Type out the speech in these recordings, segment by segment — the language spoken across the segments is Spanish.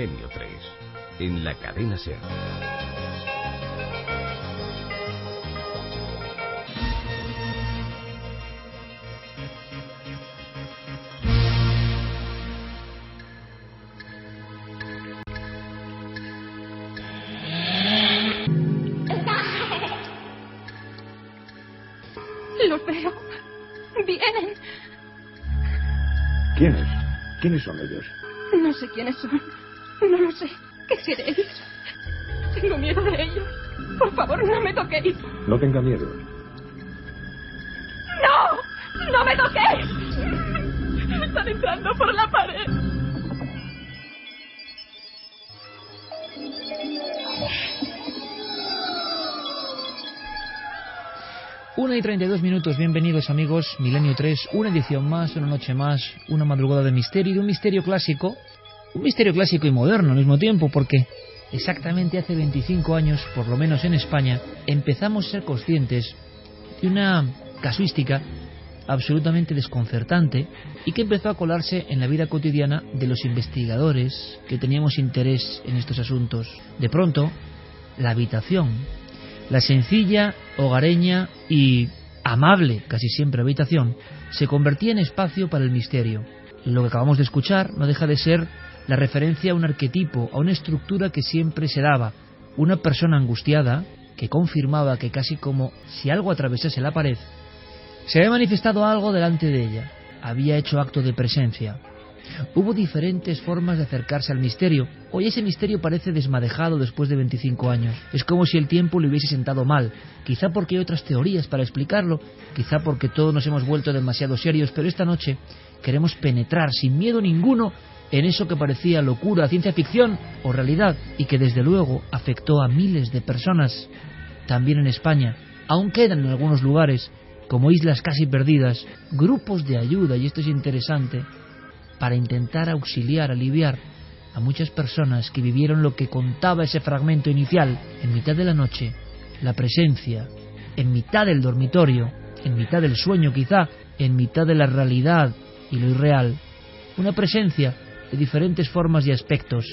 Milenio 3, en la cadena SER. Los veo. Vienen. ¿Quiénes? ¿Quiénes son ellos? No sé quiénes son. No lo sé. ¿Qué queréis? Tengo miedo de ellos. Por favor, no me toquéis. No tenga miedo. ¡No! ¡No me toquéis! Están entrando por la pared. 1:32, bienvenidos amigos, Milenio 3, una edición más, una noche más, una madrugada de misterio, y de un misterio clásico y moderno al mismo tiempo, porque exactamente hace 25 años, por lo menos en España, empezamos a ser conscientes de una casuística absolutamente desconcertante y que empezó a colarse en la vida cotidiana de los investigadores que teníamos interés en estos asuntos. De pronto, la habitación, la sencilla, hogareña y amable, casi siempre habitación, se convertía en espacio para el misterio. Lo que acabamos de escuchar no deja de ser la referencia a un arquetipo, a una estructura que siempre se daba. Una persona angustiada que confirmaba que casi como si algo atravesase la pared, se había manifestado algo delante de ella, había hecho acto de presencia. Hubo diferentes formas de acercarse al misterio. Hoy ese misterio parece desmadejado después de 25 años. Es como si el tiempo le hubiese sentado mal. Quizá porque hay otras teorías para explicarlo, quizá porque todos nos hemos vuelto demasiado serios, pero esta noche queremos penetrar sin miedo ninguno en eso que parecía locura, ciencia ficción o realidad, y que desde luego afectó a miles de personas, también en España. Aún quedan en algunos lugares, como islas casi perdidas, grupos de ayuda, y esto es interesante, para intentar auxiliar, aliviar a muchas personas que vivieron lo que contaba ese fragmento inicial. En mitad de la noche, la presencia, en mitad del dormitorio, en mitad del sueño quizá, en mitad de la realidad y lo irreal, una presencia de diferentes formas y aspectos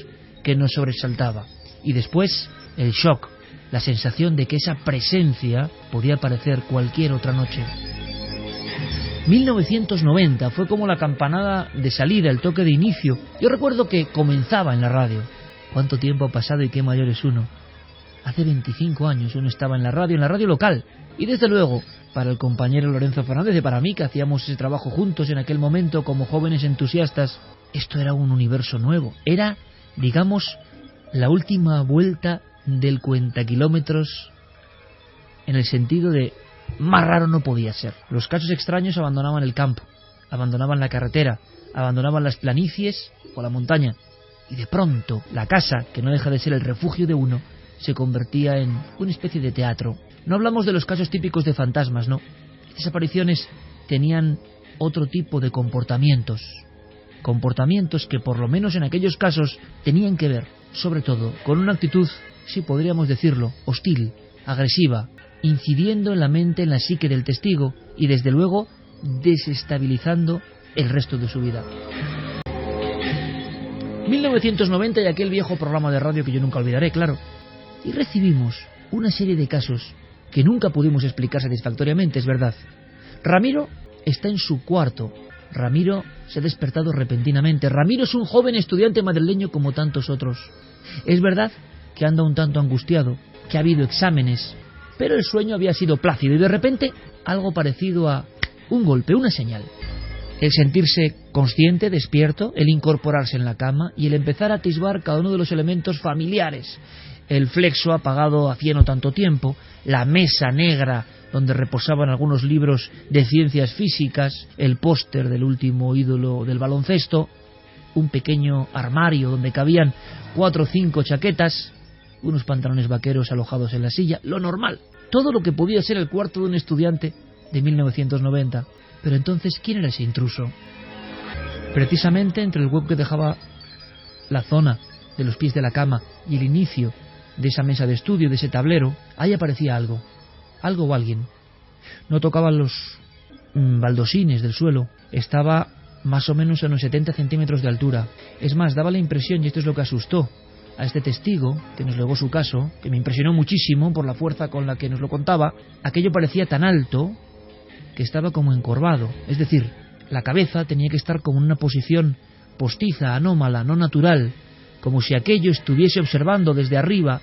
que nos sobresaltaba. Y después, el shock, la sensación de que esa presencia podía aparecer cualquier otra noche. 1990 fue como la campanada de salida, el toque de inicio. Yo recuerdo que comenzaba en la radio. ¿Cuánto tiempo ha pasado y qué mayor es uno? Hace 25 años uno estaba en la radio local. Y desde luego, para el compañero Lorenzo Fernández y para mí, que hacíamos ese trabajo juntos en aquel momento como jóvenes entusiastas, esto era un universo nuevo. Era, digamos, la última vuelta del cuentakilómetros, en el sentido de más raro no podía ser. Los casos extraños abandonaban el campo, abandonaban la carretera, abandonaban las planicies o la montaña, y de pronto la casa, que no deja de ser el refugio de uno, se convertía en una especie de teatro. No hablamos de los casos típicos de fantasmas, no. Estas apariciones tenían otro tipo de comportamientos que por lo menos en aquellos casos tenían que ver, sobre todo, con una actitud, sí podríamos decirlo, hostil, agresiva, incidiendo en la mente, en la psique del testigo y desde luego desestabilizando el resto de su vida. 1990 y aquel viejo programa de radio que yo nunca olvidaré, claro. Y recibimos una serie de casos que nunca pudimos explicar satisfactoriamente, es verdad. Ramiro está en su cuarto. Ramiro se ha despertado repentinamente. Ramiro es un joven estudiante madrileño como tantos otros. Es verdad que anda un tanto angustiado, que ha habido exámenes, pero el sueño había sido plácido y de repente algo parecido a un golpe, una señal. El sentirse consciente, despierto, el incorporarse en la cama y el empezar a atisbar cada uno de los elementos familiares. El flexo apagado hacía no tanto tiempo, la mesa negra donde reposaban algunos libros de ciencias físicas, el póster del último ídolo del baloncesto, un pequeño armario donde cabían 4 o 5 chaquetas, unos pantalones vaqueros alojados en la silla, lo normal, todo lo que podía ser el cuarto de un estudiante de 1990. Pero entonces, ¿quién era ese intruso? Precisamente entre el hueco que dejaba la zona de los pies de la cama y el inicio de esa mesa de estudio, de ese tablero, ahí aparecía algo o alguien. No tocaban los baldosines del suelo, estaba más o menos a unos 70 centímetros de altura. Es más, daba la impresión, y esto es lo que asustó a este testigo, que nos legó su caso, que me impresionó muchísimo por la fuerza con la que nos lo contaba, aquello parecía tan alto que estaba como encorvado, es decir, la cabeza tenía que estar como en una posición postiza, anómala, no natural, como si aquello estuviese observando desde arriba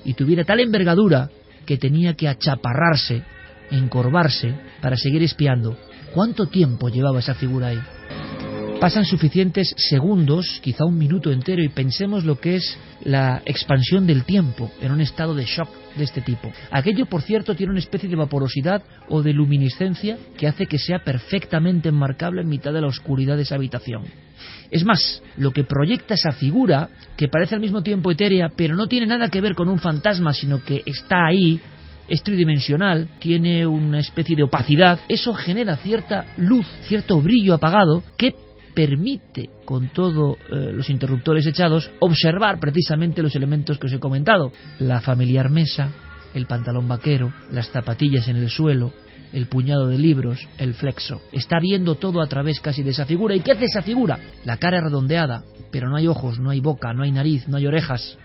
y tuviera tal envergadura que tenía que achaparrarse, encorvarse, para seguir espiando. ¿Cuánto tiempo llevaba esa figura ahí? Pasan suficientes segundos, quizá un minuto entero, y pensemos lo que es la expansión del tiempo en un estado de shock de este tipo. Aquello, por cierto, tiene una especie de vaporosidad o de luminiscencia que hace que sea perfectamente enmarcable en mitad de la oscuridad de esa habitación. Es más, lo que proyecta esa figura, que parece al mismo tiempo etérea, pero no tiene nada que ver con un fantasma, sino que está ahí, es tridimensional, tiene una especie de opacidad, eso genera cierta luz, cierto brillo apagado, que permite, con todos los interruptores echados, observar precisamente los elementos que os he comentado: la familiar mesa, el pantalón vaquero, las zapatillas en el suelo, el puñado de libros, el flexo. Está viendo todo a través casi de esa figura. ¿Y qué hace esa figura? La cara es redondeada, pero no hay ojos, no hay boca, no hay nariz, no hay orejas.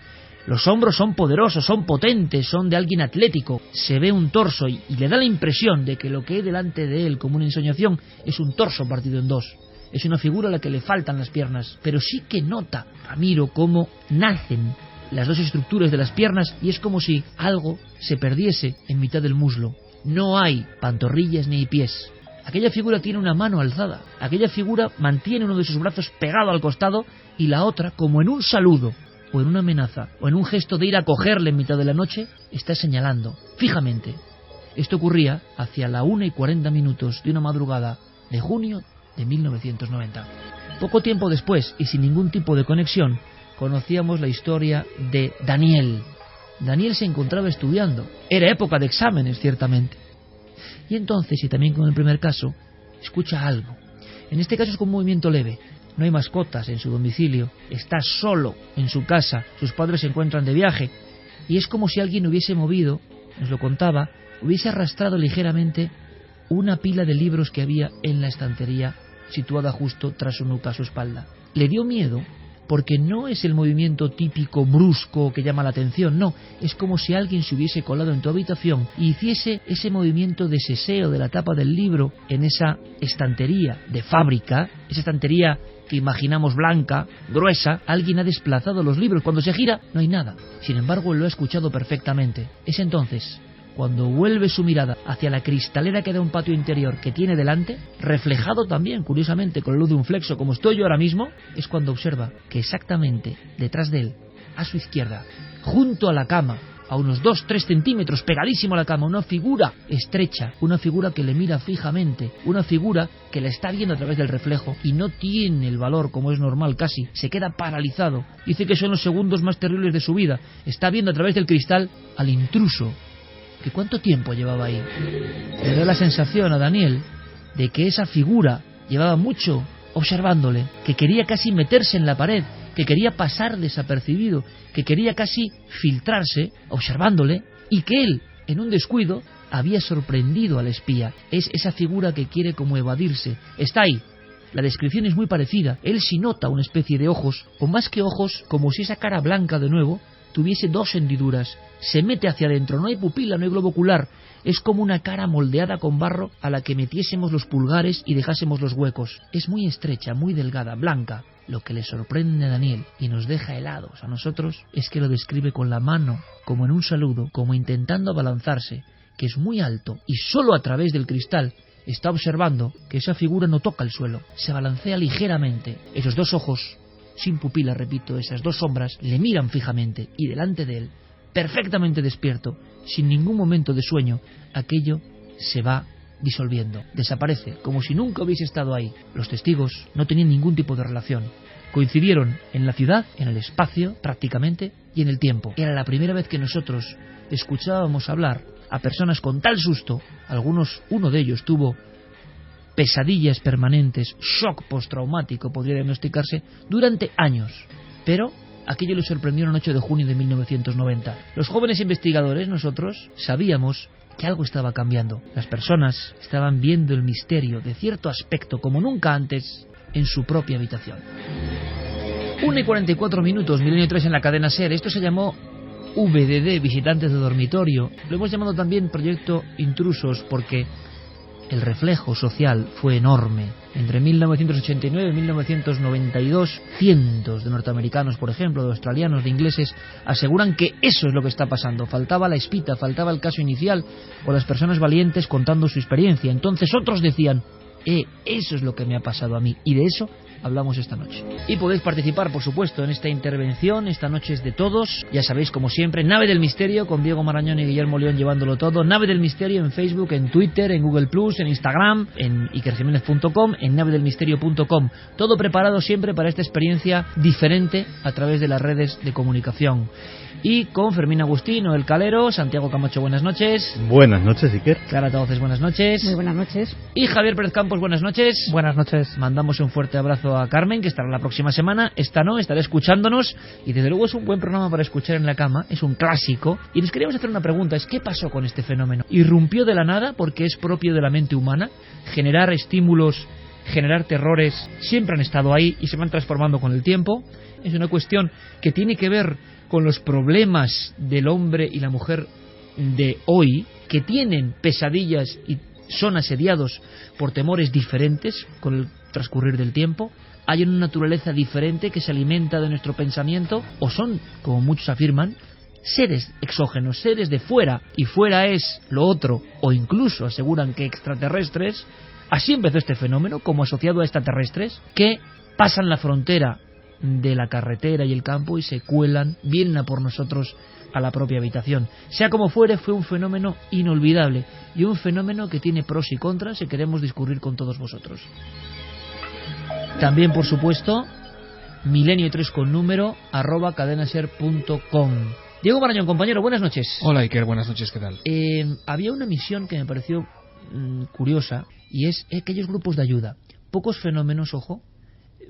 Los hombros son poderosos, son potentes, son de alguien atlético. Se ve un torso y le da la impresión de que lo que hay delante de él como una ensoñación es un torso partido en dos. Es una figura a la que le faltan las piernas, pero sí que nota Ramiro cómo nacen las dos estructuras de las piernas y es como si algo se perdiese en mitad del muslo. No hay pantorrillas ni pies. Aquella figura tiene una mano alzada. Aquella figura mantiene uno de sus brazos pegado al costado y la otra, como en un saludo, o en una amenaza, o en un gesto de ir a cogerle en mitad de la noche, está señalando fijamente. Esto ocurría hacia la 1:40 de una madrugada de junio de 1990. Poco tiempo después, y sin ningún tipo de conexión, conocíamos la historia de Daniel. Daniel se encontraba estudiando. Era época de exámenes, ciertamente. Y entonces, y también con el primer caso, escucha algo. En este caso es con un movimiento leve. No hay mascotas en su domicilio. Está solo en su casa. Sus padres se encuentran de viaje. Y es como si alguien hubiese movido, nos lo contaba, hubiese arrastrado ligeramente una pila de libros que había en la estantería situada justo tras su nuca, a su espalda. Le dio miedo porque no es el movimiento típico brusco que llama la atención, no, es como si alguien se hubiese colado en tu habitación y hiciese ese movimiento de seseo de la tapa del libro en esa estantería de fábrica, esa estantería que imaginamos blanca, gruesa. Alguien ha desplazado los libros. Cuando se gira no hay nada. Sin embargo, lo ha escuchado perfectamente. Es entonces cuando vuelve su mirada hacia la cristalera que da un patio interior que tiene delante, reflejado también, curiosamente, con la luz de un flexo, como estoy yo ahora mismo, es cuando observa que exactamente detrás de él, a su izquierda, junto a la cama, a unos 2-3 centímetros, pegadísimo a la cama, una figura estrecha, una figura que le mira fijamente, una figura que la está viendo a través del reflejo y no tiene el valor, como es normal casi, se queda paralizado. Dice que son los segundos más terribles de su vida. Está viendo a través del cristal al intruso. ¿Que cuánto tiempo llevaba ahí? Le da la sensación a Daniel de que esa figura llevaba mucho observándole, que quería casi meterse en la pared, que quería pasar desapercibido, que quería casi filtrarse observándole, y que él, en un descuido, había sorprendido al espía. Es esa figura que quiere como evadirse. Está ahí. La descripción es muy parecida. Él sí nota una especie de ojos, o más que ojos, como si esa cara blanca de nuevo tuviese dos hendiduras. Se mete hacia adentro, no hay pupila, no hay globo ocular. Es como una cara moldeada con barro a la que metiésemos los pulgares y dejásemos los huecos. Es muy estrecha, muy delgada, blanca. Lo que le sorprende a Daniel y nos deja helados a nosotros es que lo describe con la mano, como en un saludo, como intentando abalanzarse, que es muy alto y solo a través del cristal está observando que esa figura no toca el suelo, se balancea ligeramente. Esos dos ojos, sin pupila, repito, esas dos sombras, le miran fijamente y delante de él, perfectamente despierto, sin ningún momento de sueño, aquello se va disolviendo, desaparece, como si nunca hubiese estado ahí. Los testigos no tenían ningún tipo de relación. Coincidieron en la ciudad, en el espacio, prácticamente, y en el tiempo. Era la primera vez que nosotros escuchábamos hablar a personas con tal susto. Uno de ellos tuvo pesadillas permanentes, shock postraumático podría diagnosticarse, durante años. Pero aquello le sorprendió en la noche de junio de 1990. Los jóvenes investigadores, nosotros, sabíamos que algo estaba cambiando. Las personas estaban viendo el misterio de cierto aspecto como nunca antes en su propia habitación. 1:44 minutos, Milenio 3 en la cadena SER. Esto se llamó VDD, Visitantes de Dormitorio. Lo hemos llamado también Proyecto Intrusos porque el reflejo social fue enorme. Entre 1989 y 1992, cientos de norteamericanos, por ejemplo, de australianos, de ingleses, aseguran que eso es lo que está pasando. Faltaba la espita, faltaba el caso inicial, o las personas valientes contando su experiencia. Entonces otros decían, eso es lo que me ha pasado a mí, y de eso hablamos esta noche. Y podéis participar, por supuesto, en esta intervención. Esta noche es de todos. Ya sabéis, como siempre, Nave del Misterio con Diego Marañón y Guillermo León llevándolo todo. Nave del Misterio en Facebook, en Twitter, en Google+, en Instagram, en ikerjimenez.com, en navedelmisterio.com. Todo preparado siempre para esta experiencia diferente a través de las redes de comunicación. Y con Fermín Agustino, El Calero, Santiago Camacho, buenas noches. Buenas noches, Iker. Clara Tauces, buenas noches. Muy buenas noches. Y Javier Pérez Campos, buenas noches. Buenas noches. Mandamos un fuerte abrazo a Carmen, que estará la próxima semana. Esta no, estará escuchándonos. Y desde luego es un buen programa para escuchar en la cama. Es un clásico. Y les queríamos hacer una pregunta. ¿Qué pasó con este fenómeno? ¿Irrumpió de la nada porque es propio de la mente humana? ¿Generar estímulos, generar terrores, siempre han estado ahí y se van transformando con el tiempo? Es una cuestión que tiene que ver con los problemas del hombre y la mujer de hoy, que tienen pesadillas y son asediados por temores diferentes con el transcurrir del tiempo. Hay una naturaleza diferente que se alimenta de nuestro pensamiento, o son, como muchos afirman, seres exógenos, seres de fuera, y fuera es lo otro, o incluso aseguran que extraterrestres. Así empezó este fenómeno, como asociado a extraterrestres, que pasan la frontera de la carretera y el campo y se cuelan, vienen a por nosotros a la propia habitación. Sea como fuere, fue un fenómeno inolvidable y un fenómeno que tiene pros y contras y queremos discurrir con todos vosotros. También, por supuesto, Milenio 3 con número @cadenaser.com. Diego Marañón, compañero, buenas noches. Hola, Iker, buenas noches, ¿qué tal? Había una misión que me pareció curiosa, y es aquellos grupos de ayuda. Pocos fenómenos, ojo,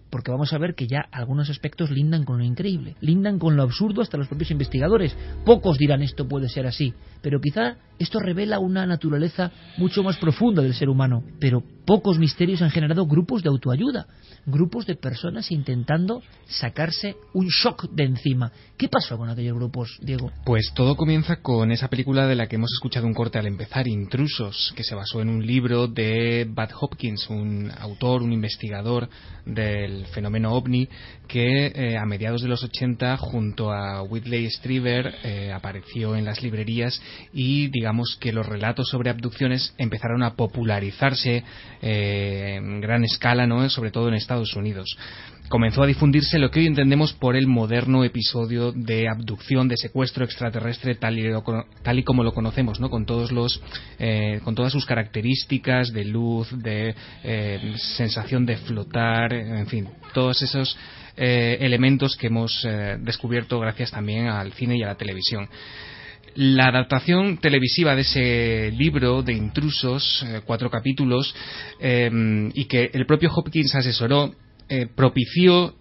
porque vamos a ver que ya algunos aspectos lindan con lo increíble, lindan con lo absurdo hasta los propios investigadores. Pocos dirán esto puede ser así, pero quizá esto revela una naturaleza mucho más profunda del ser humano. Pero pocos misterios han generado grupos de autoayuda, grupos de personas intentando sacarse un shock de encima. ¿Qué pasó con aquellos grupos, Diego? Pues todo comienza con esa película de la que hemos escuchado un corte al empezar, Intrusos, que se basó en un libro de Bud Hopkins, un autor, un investigador del fenómeno ovni, que a mediados de los 80 junto a Whitley Strieber apareció en las librerías, y digamos que los relatos sobre abducciones empezaron a popularizarse en gran escala, ¿no? Sobre todo en Estados Unidos. Comenzó a difundirse lo que hoy entendemos por el moderno episodio de abducción, de secuestro extraterrestre tal y como lo conocemos, ¿no? Con todas sus características de luz, de sensación de flotar, en fin, todos esos elementos que hemos descubierto gracias también al cine y a la televisión. La adaptación televisiva de ese libro de Intrusos, 4 capítulos, y que el propio Hopkins asesoró, propició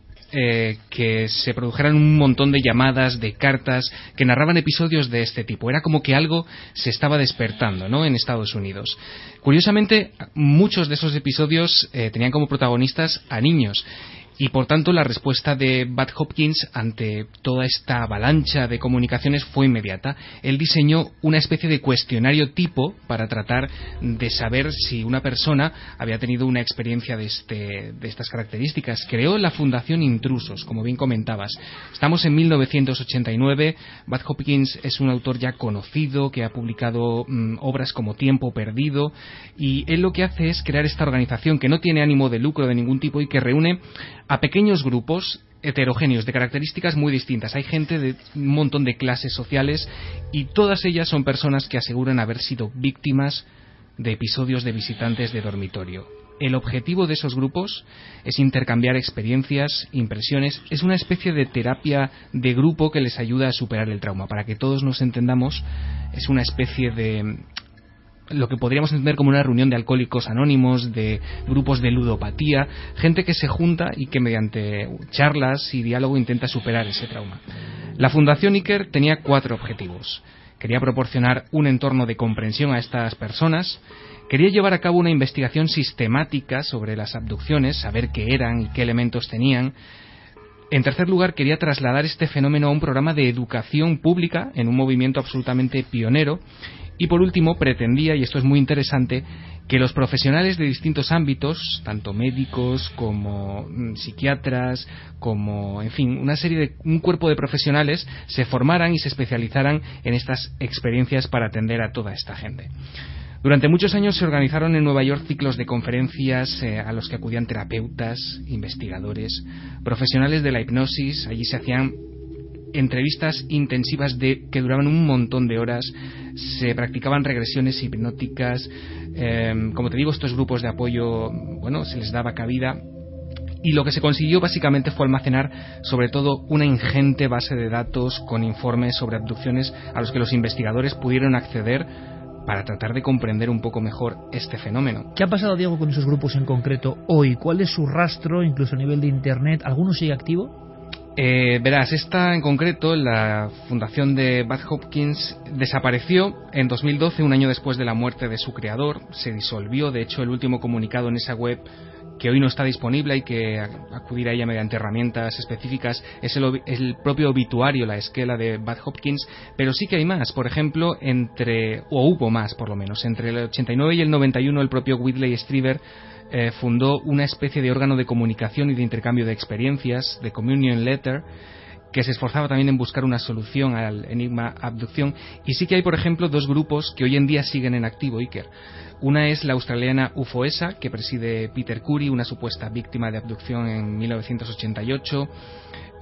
que se produjeran un montón de llamadas, de cartas que narraban episodios de este tipo. Era como que algo se estaba despertando, ¿no?, en Estados Unidos. Curiosamente, muchos de esos episodios tenían como protagonistas a niños. Y por tanto la respuesta de Bud Hopkins ante toda esta avalancha de comunicaciones fue inmediata. Él diseñó una especie de cuestionario tipo para tratar de saber si una persona había tenido una experiencia de estas características. Creó la Fundación Intrusos, como bien comentabas. Estamos en 1989. Bud Hopkins es un autor ya conocido que ha publicado obras como Tiempo Perdido, y él lo que hace es crear esta organización que no tiene ánimo de lucro de ningún tipo y que reúne a pequeños grupos heterogéneos de características muy distintas. Hay gente de un montón de clases sociales y todas ellas son personas que aseguran haber sido víctimas de episodios de visitantes de dormitorio. El objetivo de esos grupos es intercambiar experiencias, impresiones. Es una especie de terapia de grupo que les ayuda a superar el trauma. Para que todos nos entendamos, es una especie de lo que podríamos entender como una reunión de alcohólicos anónimos, de grupos de ludopatía, gente que se junta y que mediante charlas y diálogo intenta superar ese trauma. La Fundación Iker tenía 4 objetivos. quería proporcionar un entorno de comprensión a estas personas, quería llevar a cabo una investigación sistemática sobre las abducciones, saber qué eran y qué elementos tenían. En tercer lugar, quería trasladar este fenómeno a un programa de educación pública en un movimiento absolutamente pionero. Y por último, pretendía, y esto es muy interesante, que los profesionales de distintos ámbitos, tanto médicos como psiquiatras, como, en fin, un cuerpo de profesionales, se formaran y se especializaran en estas experiencias para atender a toda esta gente. Durante muchos años se organizaron en Nueva York ciclos de conferencias a los que acudían terapeutas, investigadores, profesionales de la hipnosis. Allí se hacían entrevistas intensivas que duraban un montón de horas, se practicaban regresiones hipnóticas, como te digo, estos grupos de apoyo, se les daba cabida, y lo que se consiguió básicamente fue almacenar sobre todo una ingente base de datos con informes sobre abducciones a los que los investigadores pudieron acceder para tratar de comprender un poco mejor este fenómeno. ¿Qué ha pasado, Diego, con esos grupos en concreto hoy? ¿Cuál es su rastro, incluso a nivel de Internet? ¿Alguno sigue activo? Verás, esta en concreto, la fundación de Bad Hopkins, desapareció en 2012, un año después de la muerte de su creador, se disolvió. De hecho, el último comunicado en esa web, que hoy no está disponible, hay que acudir a ella mediante herramientas específicas, es el propio obituario, la esquela de Bad Hopkins, pero sí que hay más. Por ejemplo, hubo más por lo menos, entre el 89 y el 91 el propio Whitley Strieber fundó una especie de órgano de comunicación y de intercambio de experiencias, de Communion Letter, que se esforzaba también en buscar una solución al enigma abducción. Y sí que hay, por ejemplo, dos grupos que hoy en día siguen en activo, Iker. Una es la australiana UFOESA, que preside Peter Curry, una supuesta víctima de abducción en 1988.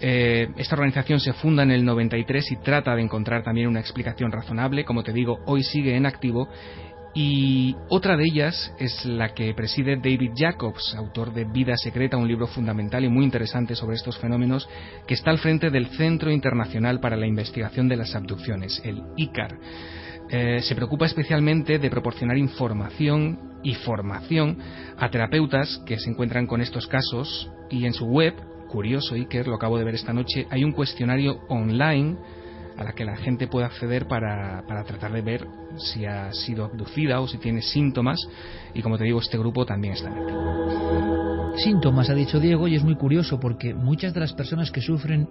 Esta organización se funda en el 93 y trata de encontrar también una explicación razonable. Como te digo, hoy sigue en activo. Y otra de ellas es la que preside David Jacobs, autor de Vida Secreta, un libro fundamental y muy interesante sobre estos fenómenos, que está al frente del Centro Internacional para la Investigación de las Abducciones, el ICAR. Se preocupa especialmente de proporcionar información y formación a terapeutas que se encuentran con estos casos, y en su web, curioso, Iker, lo acabo de ver esta noche, hay un cuestionario online a la que la gente puede acceder para tratar de ver si ha sido abducida o si tiene síntomas, y como te digo, este grupo también está en activo. Síntomas, ha dicho Diego, y es muy curioso porque muchas de las personas que sufren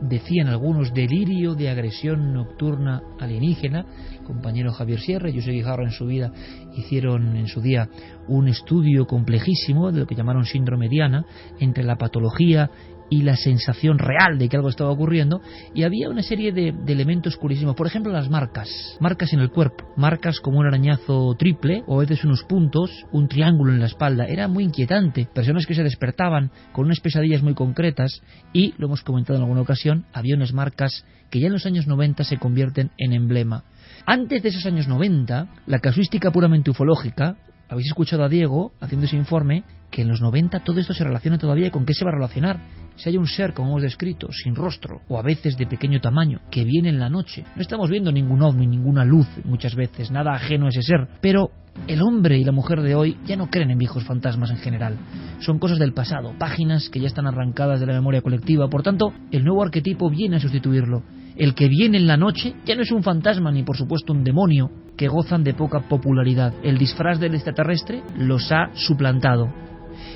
decían algunos, delirio de agresión nocturna alienígena. El compañero Javier Sierra y José Guijarro en su vida hicieron en su día un estudio complejísimo de lo que llamaron síndrome Diana, entre la patología y la sensación real de que algo estaba ocurriendo, y había una serie de elementos curiosísimos. Por ejemplo, las marcas en el cuerpo, marcas como un arañazo triple, o a veces unos puntos, un triángulo en la espalda. Era muy inquietante. Personas que se despertaban con unas pesadillas muy concretas, y, lo hemos comentado en alguna ocasión, había unas marcas que ya en los años 90 se convierten en emblema. Antes de esos años 90, la casuística puramente ufológica, habéis escuchado a Diego haciendo ese informe, que en los 90 todo esto se relaciona todavía. ¿Con qué se va a relacionar? Si hay un ser, como hemos descrito, sin rostro, o a veces de pequeño tamaño, que viene en la noche. No estamos viendo ningún ovni, ninguna luz muchas veces, nada ajeno a ese ser. Pero el hombre y la mujer de hoy ya no creen en viejos fantasmas en general. Son cosas del pasado, páginas que ya están arrancadas de la memoria colectiva. Por tanto, el nuevo arquetipo viene a sustituirlo. El que viene en la noche ya no es un fantasma ni por supuesto un demonio, que gozan de poca popularidad. El disfraz del extraterrestre los ha suplantado.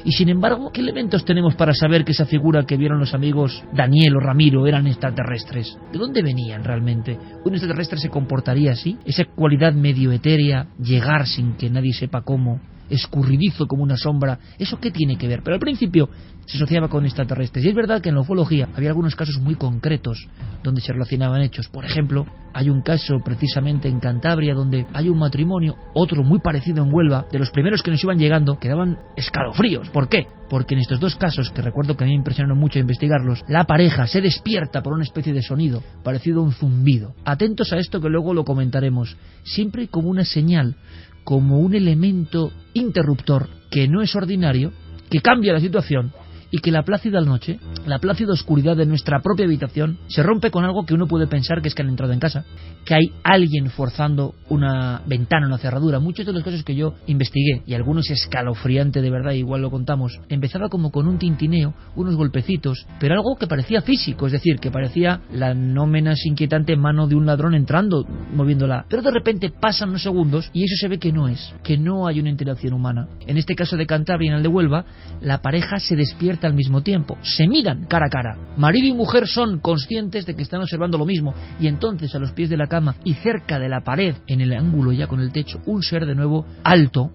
Y sin embargo, ¿qué elementos tenemos para saber que esa figura que vieron los amigos Daniel o Ramiro eran extraterrestres? ¿De dónde venían realmente? ¿Un extraterrestre se comportaría así? Esa cualidad medio etérea, llegar sin que nadie sepa cómo, escurridizo como una sombra, ¿eso qué tiene que ver? Pero al principio se asociaba con extraterrestres, y es verdad que en la ufología había algunos casos muy concretos donde se relacionaban hechos. Por ejemplo, hay un caso precisamente en Cantabria donde hay un matrimonio, otro muy parecido en Huelva, de los primeros que nos iban llegando, que daban escalofríos. ¿Por qué? Porque en estos dos casos, que recuerdo que a mí me impresionaron mucho investigarlos, la pareja se despierta por una especie de sonido parecido a un zumbido. Atentos a esto, que luego lo comentaremos. Siempre como una señal, como un elemento interruptor que no es ordinario, que cambia la situación y que la plácida noche, la plácida oscuridad de nuestra propia habitación se rompe con algo que uno puede pensar que es que han entrado en casa, que hay alguien forzando una ventana, una cerradura. Muchos de los casos que yo investigué, y algunos escalofriante de verdad, igual lo contamos, empezaba como con un tintineo, unos golpecitos, pero algo que parecía físico, es decir, que parecía la no menos inquietante mano de un ladrón entrando, moviéndola, pero de repente pasan unos segundos y eso se ve que no es, que no hay una interacción humana. En este caso de Cantabria, en el de Huelva, la pareja se despierta al mismo tiempo, se miran cara a cara, marido y mujer son conscientes de que están observando lo mismo, y entonces a los pies de la cama y cerca de la pared, en el ángulo ya con el techo, un ser de nuevo alto,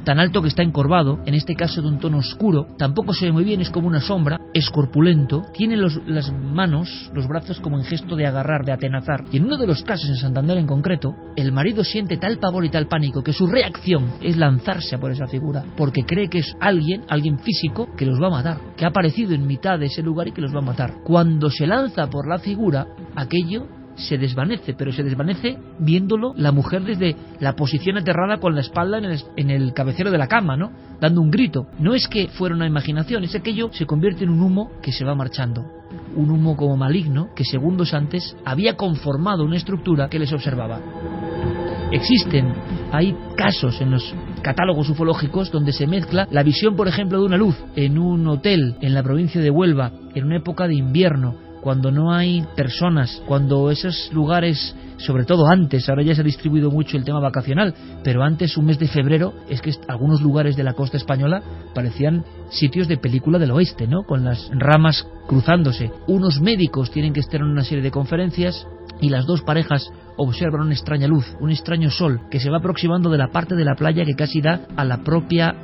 tan alto que está encorvado, en este caso de un tono oscuro, tampoco se ve muy bien, es como una sombra, es corpulento, tiene las manos, los brazos como en gesto de agarrar, de atenazar, y en uno de los casos, en Santander en concreto, el marido siente tal pavor y tal pánico que su reacción es lanzarse a por esa figura, porque cree que es alguien físico que los va a matar, que ha aparecido en mitad de ese lugar y que los va a matar. Cuando se lanza por la figura, aquello se desvanece, pero se desvanece viéndolo la mujer desde la posición aterrada con la espalda en el cabecero de la cama, ¿no? Dando un grito. No es que fuera una imaginación, es que aquello se convierte en un humo que se va marchando. Un humo como maligno que segundos antes había conformado una estructura que les observaba. Hay casos en los catálogos ufológicos donde se mezcla la visión, por ejemplo, de una luz en un hotel en la provincia de Huelva en una época de invierno, cuando no hay personas, cuando esos lugares, sobre todo antes, ahora ya se ha distribuido mucho el tema vacacional, pero antes, un mes de febrero, es que algunos lugares de la costa española parecían sitios de película del oeste, ¿no? Con las ramas cruzándose. Unos médicos tienen que estar en una serie de conferencias y las dos parejas observan una extraña luz, un extraño sol que se va aproximando de la parte de la playa que casi da a la propia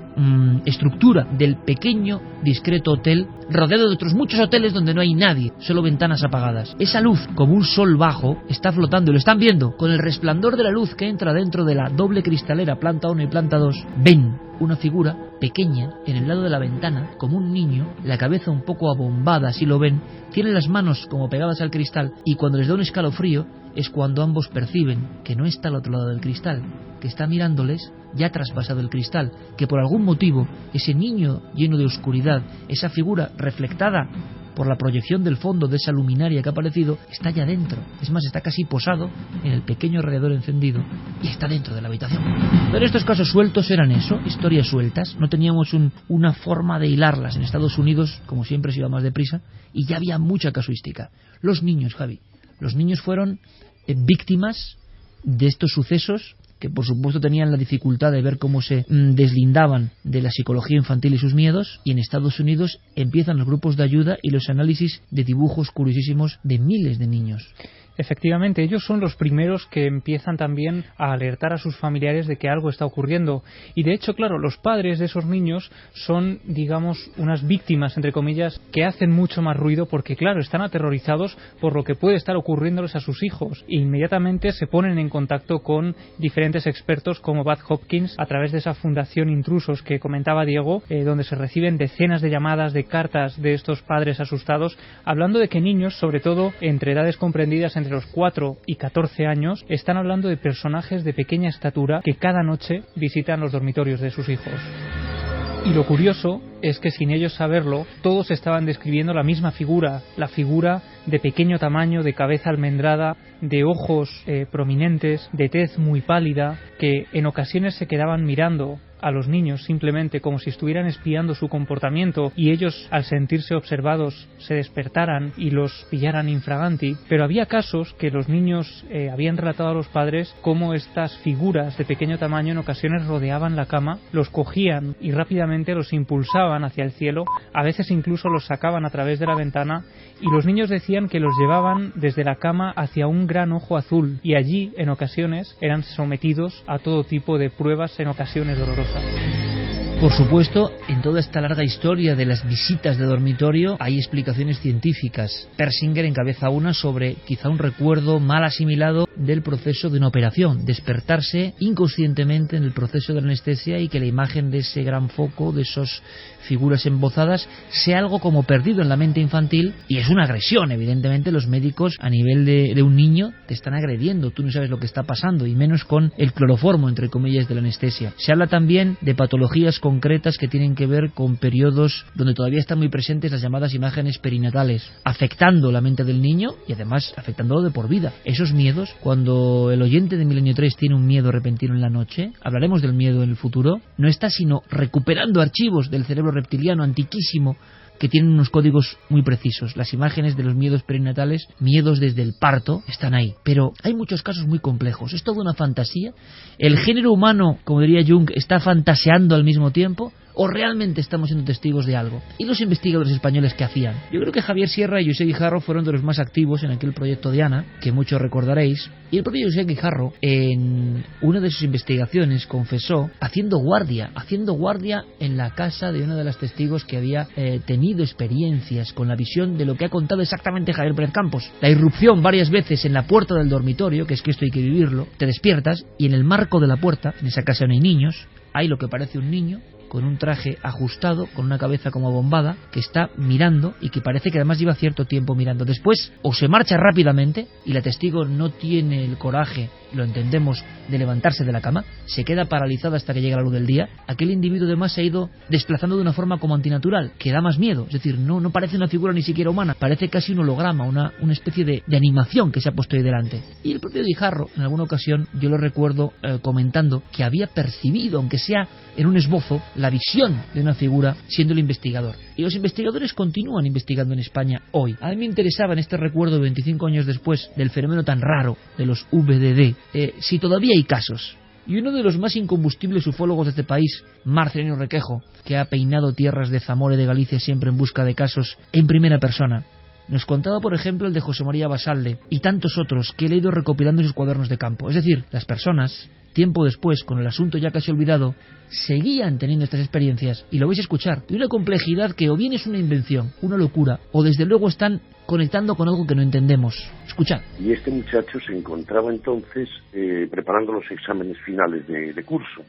estructura del pequeño, discreto hotel, rodeado de otros muchos hoteles donde no hay nadie, solo ventanas apagadas. Esa luz, como un sol bajo, está flotando y lo están viendo. Con el resplandor de la luz que entra dentro de la doble cristalera, planta 1 y planta 2, ven una figura pequeña en el lado de la ventana, como un niño, la cabeza un poco abombada, así lo ven, tiene las manos como pegadas al cristal, y cuando les da un escalofrío es cuando ambos perciben que no está al otro lado del cristal, que está mirándoles ya traspasado el cristal, que por algún motivo ese niño lleno de oscuridad, esa figura reflectada por la proyección del fondo de esa luminaria que ha aparecido, está ya dentro. Es más, está casi posado en el pequeño radiador encendido y está dentro de la habitación. Pero estos casos sueltos eran eso, historias sueltas. No teníamos una forma de hilarlas. En Estados Unidos, como siempre, se iba más deprisa y ya había mucha casuística. Los niños, Javi. Los niños fueron víctimas de estos sucesos, que por supuesto tenían la dificultad de ver cómo se deslindaban de la psicología infantil y sus miedos, y en Estados Unidos empiezan los grupos de ayuda y los análisis de dibujos curiosísimos de miles de niños. Efectivamente, ellos son los primeros que empiezan también a alertar a sus familiares de que algo está ocurriendo. Y de hecho, claro, los padres de esos niños son, digamos, unas víctimas, entre comillas, que hacen mucho más ruido porque, claro, están aterrorizados por lo que puede estar ocurriéndoles a sus hijos. E inmediatamente se ponen en contacto con diferentes expertos como Bad Hopkins a través de esa fundación Intrusos que comentaba Diego, donde se reciben decenas de llamadas, de cartas de estos padres asustados, hablando de que niños, sobre todo entre edades comprendidas entre los 4 y 14 años, están hablando de personajes de pequeña estatura que cada noche visitan los dormitorios de sus hijos. Y lo curioso es que sin ellos saberlo, todos estaban describiendo la misma figura, la figura de pequeño tamaño, de cabeza almendrada, de ojos prominentes, de tez muy pálida, que en ocasiones se quedaban mirando a los niños simplemente como si estuvieran espiando su comportamiento y ellos, al sentirse observados, se despertaran y los pillaran infraganti. Pero había casos que los niños habían relatado a los padres cómo estas figuras de pequeño tamaño en ocasiones rodeaban la cama, los cogían y rápidamente los impulsaban hacia el cielo, a veces incluso los sacaban a través de la ventana, y los niños decían que los llevaban desde la cama hacia un gran ojo azul, y allí en ocasiones eran sometidos a todo tipo de pruebas, en ocasiones dolorosas. Por supuesto, en toda esta larga historia de las visitas de dormitorio hay explicaciones científicas. Persinger encabeza una sobre quizá un recuerdo mal asimilado del proceso de una operación, despertarse inconscientemente en el proceso de la anestesia y que la imagen de ese gran foco, de esas figuras embozadas, sea algo como perdido en la mente infantil, y es una agresión. Evidentemente los médicos a nivel de un niño te están agrediendo, tú no sabes lo que está pasando, y menos con el cloroformo, entre comillas, de la anestesia. Se habla también de patologías con concretas que tienen que ver con periodos donde todavía están muy presentes las llamadas imágenes perinatales, afectando la mente del niño y además afectándolo de por vida. Esos miedos, cuando el oyente de Milenio 3 tiene un miedo repentino en la noche, hablaremos del miedo en el futuro, no está sino recuperando archivos del cerebro reptiliano antiquísimo que tienen unos códigos muy precisos. Las imágenes de los miedos perinatales, miedos desde el parto, están ahí. Pero hay muchos casos muy complejos. Es toda una fantasía. ¿El género humano, como diría Jung, está fantaseando al mismo tiempo? ¿O realmente estamos siendo testigos de algo? ¿Y los investigadores españoles qué hacían? Yo creo que Javier Sierra y José Guijarro fueron de los más activos en aquel proyecto Diana, que muchos recordaréis. Y el propio José Guijarro, en una de sus investigaciones, confesó haciendo guardia en la casa de una de las testigos que había tenido experiencias con la visión de lo que ha contado exactamente Javier Pérez Campos. La irrupción varias veces en la puerta del dormitorio, que es que esto hay que vivirlo, te despiertas y en el marco de la puerta, en esa casa no hay niños, hay lo que parece un niño con un traje ajustado, con una cabeza como bombada, que está mirando y que parece que además lleva cierto tiempo mirando. Después, o se marcha rápidamente y la testigo no tiene el coraje, lo entendemos, de levantarse de la cama, se queda paralizada hasta que llega la luz del día. Aquel individuo además se ha ido desplazando de una forma como antinatural, que da más miedo. Es decir, no parece una figura ni siquiera humana, parece casi un holograma, una especie de animación que se ha puesto ahí delante. Y el propio Guijarro, en alguna ocasión, yo lo recuerdo comentando que había percibido, aunque sea en un esbozo, la visión de una figura siendo el investigador. Y los investigadores continúan investigando en España hoy. A mí me interesaba en este recuerdo 25 años después del fenómeno tan raro de los VDD, si todavía hay casos. Y uno de los más incombustibles ufólogos de este país, Marcelino Requejo, que ha peinado tierras de Zamora y de Galicia siempre en busca de casos en primera persona, nos contaba, por ejemplo, el de José María Basalde y tantos otros que he leído recopilando en sus cuadernos de campo. Es decir, las personas, tiempo después, con el asunto ya casi olvidado, seguían teniendo estas experiencias, y lo vais a escuchar, de una complejidad que o bien es una invención, una locura, o desde luego están conectando con algo que no entendemos. Escuchad. Y este muchacho se encontraba entonces preparando los exámenes finales de curso.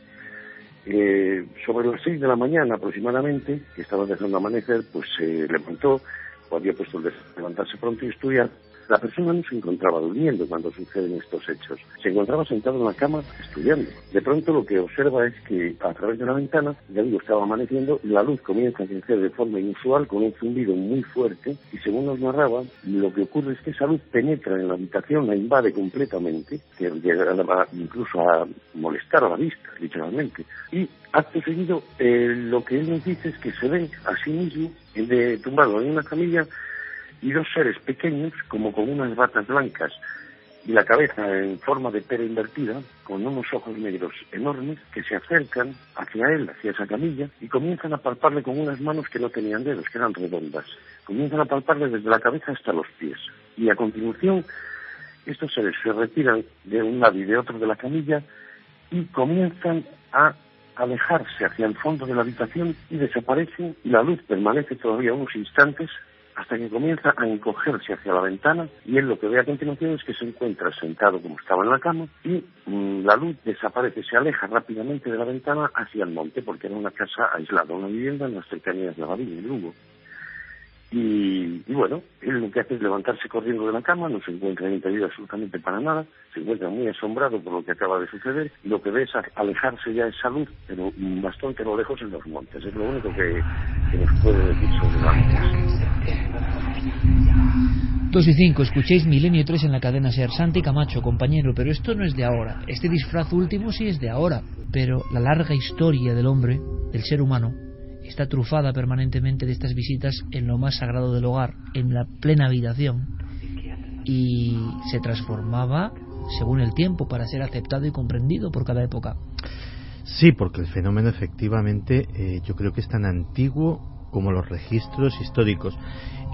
Sobre las 6 de la mañana aproximadamente, que estaba dejando amanecer, pues se levantó, o había puesto el deseo de levantarse pronto y estudiar. La persona no se encontraba durmiendo cuando suceden estos hechos. Se encontraba sentado en la cama estudiando. De pronto lo que observa es que a través de la ventana, ya digo, estaba amaneciendo, la luz comienza a crecer de forma inusual con un zumbido muy fuerte y según nos narraba, lo que ocurre es que esa luz penetra en la habitación, la invade completamente, que llega incluso a molestar a la vista, literalmente. Y acto seguido, lo que él nos dice es que se ve a sí mismo tumbado en una camilla y dos seres pequeños, como con unas batas blancas y la cabeza en forma de pera invertida, con unos ojos negros enormes, que se acercan hacia él, hacia esa camilla, y comienzan a palparle con unas manos que no tenían dedos, que eran redondas. Comienzan a palparle desde la cabeza hasta los pies. Y a continuación, estos seres se retiran de un lado y de otro de la camilla y comienzan a alejarse hacia el fondo de la habitación y desaparecen, y la luz permanece todavía unos instantes hasta que comienza a encogerse hacia la ventana, y él lo que ve a continuación es que se encuentra sentado como estaba en la cama y la luz desaparece, se aleja rápidamente de la ventana hacia el monte, porque era una casa aislada, una vivienda en las cercanías de Badín, en Lugo. Y bueno, él lo que hace es levantarse corriendo de la cama, no se encuentra impedido absolutamente para nada, se encuentra muy asombrado por lo que acaba de suceder, y lo que ve es alejarse ya esa luz, pero bastante a lo lejos en los montes. Es lo único que nos puede decir sobre la 2 y 5, escuchéis Milenio 3 en la cadena SER. Santi Camacho, compañero, pero esto no es de ahora. Este disfraz último sí es de ahora, pero la larga historia del hombre, del ser humano, está trufada permanentemente de estas visitas en lo más sagrado del hogar, en la plena habitación, y se transformaba según el tiempo para ser aceptado y comprendido por cada época. Sí, porque el fenómeno efectivamente yo creo que es tan antiguo como los registros históricos.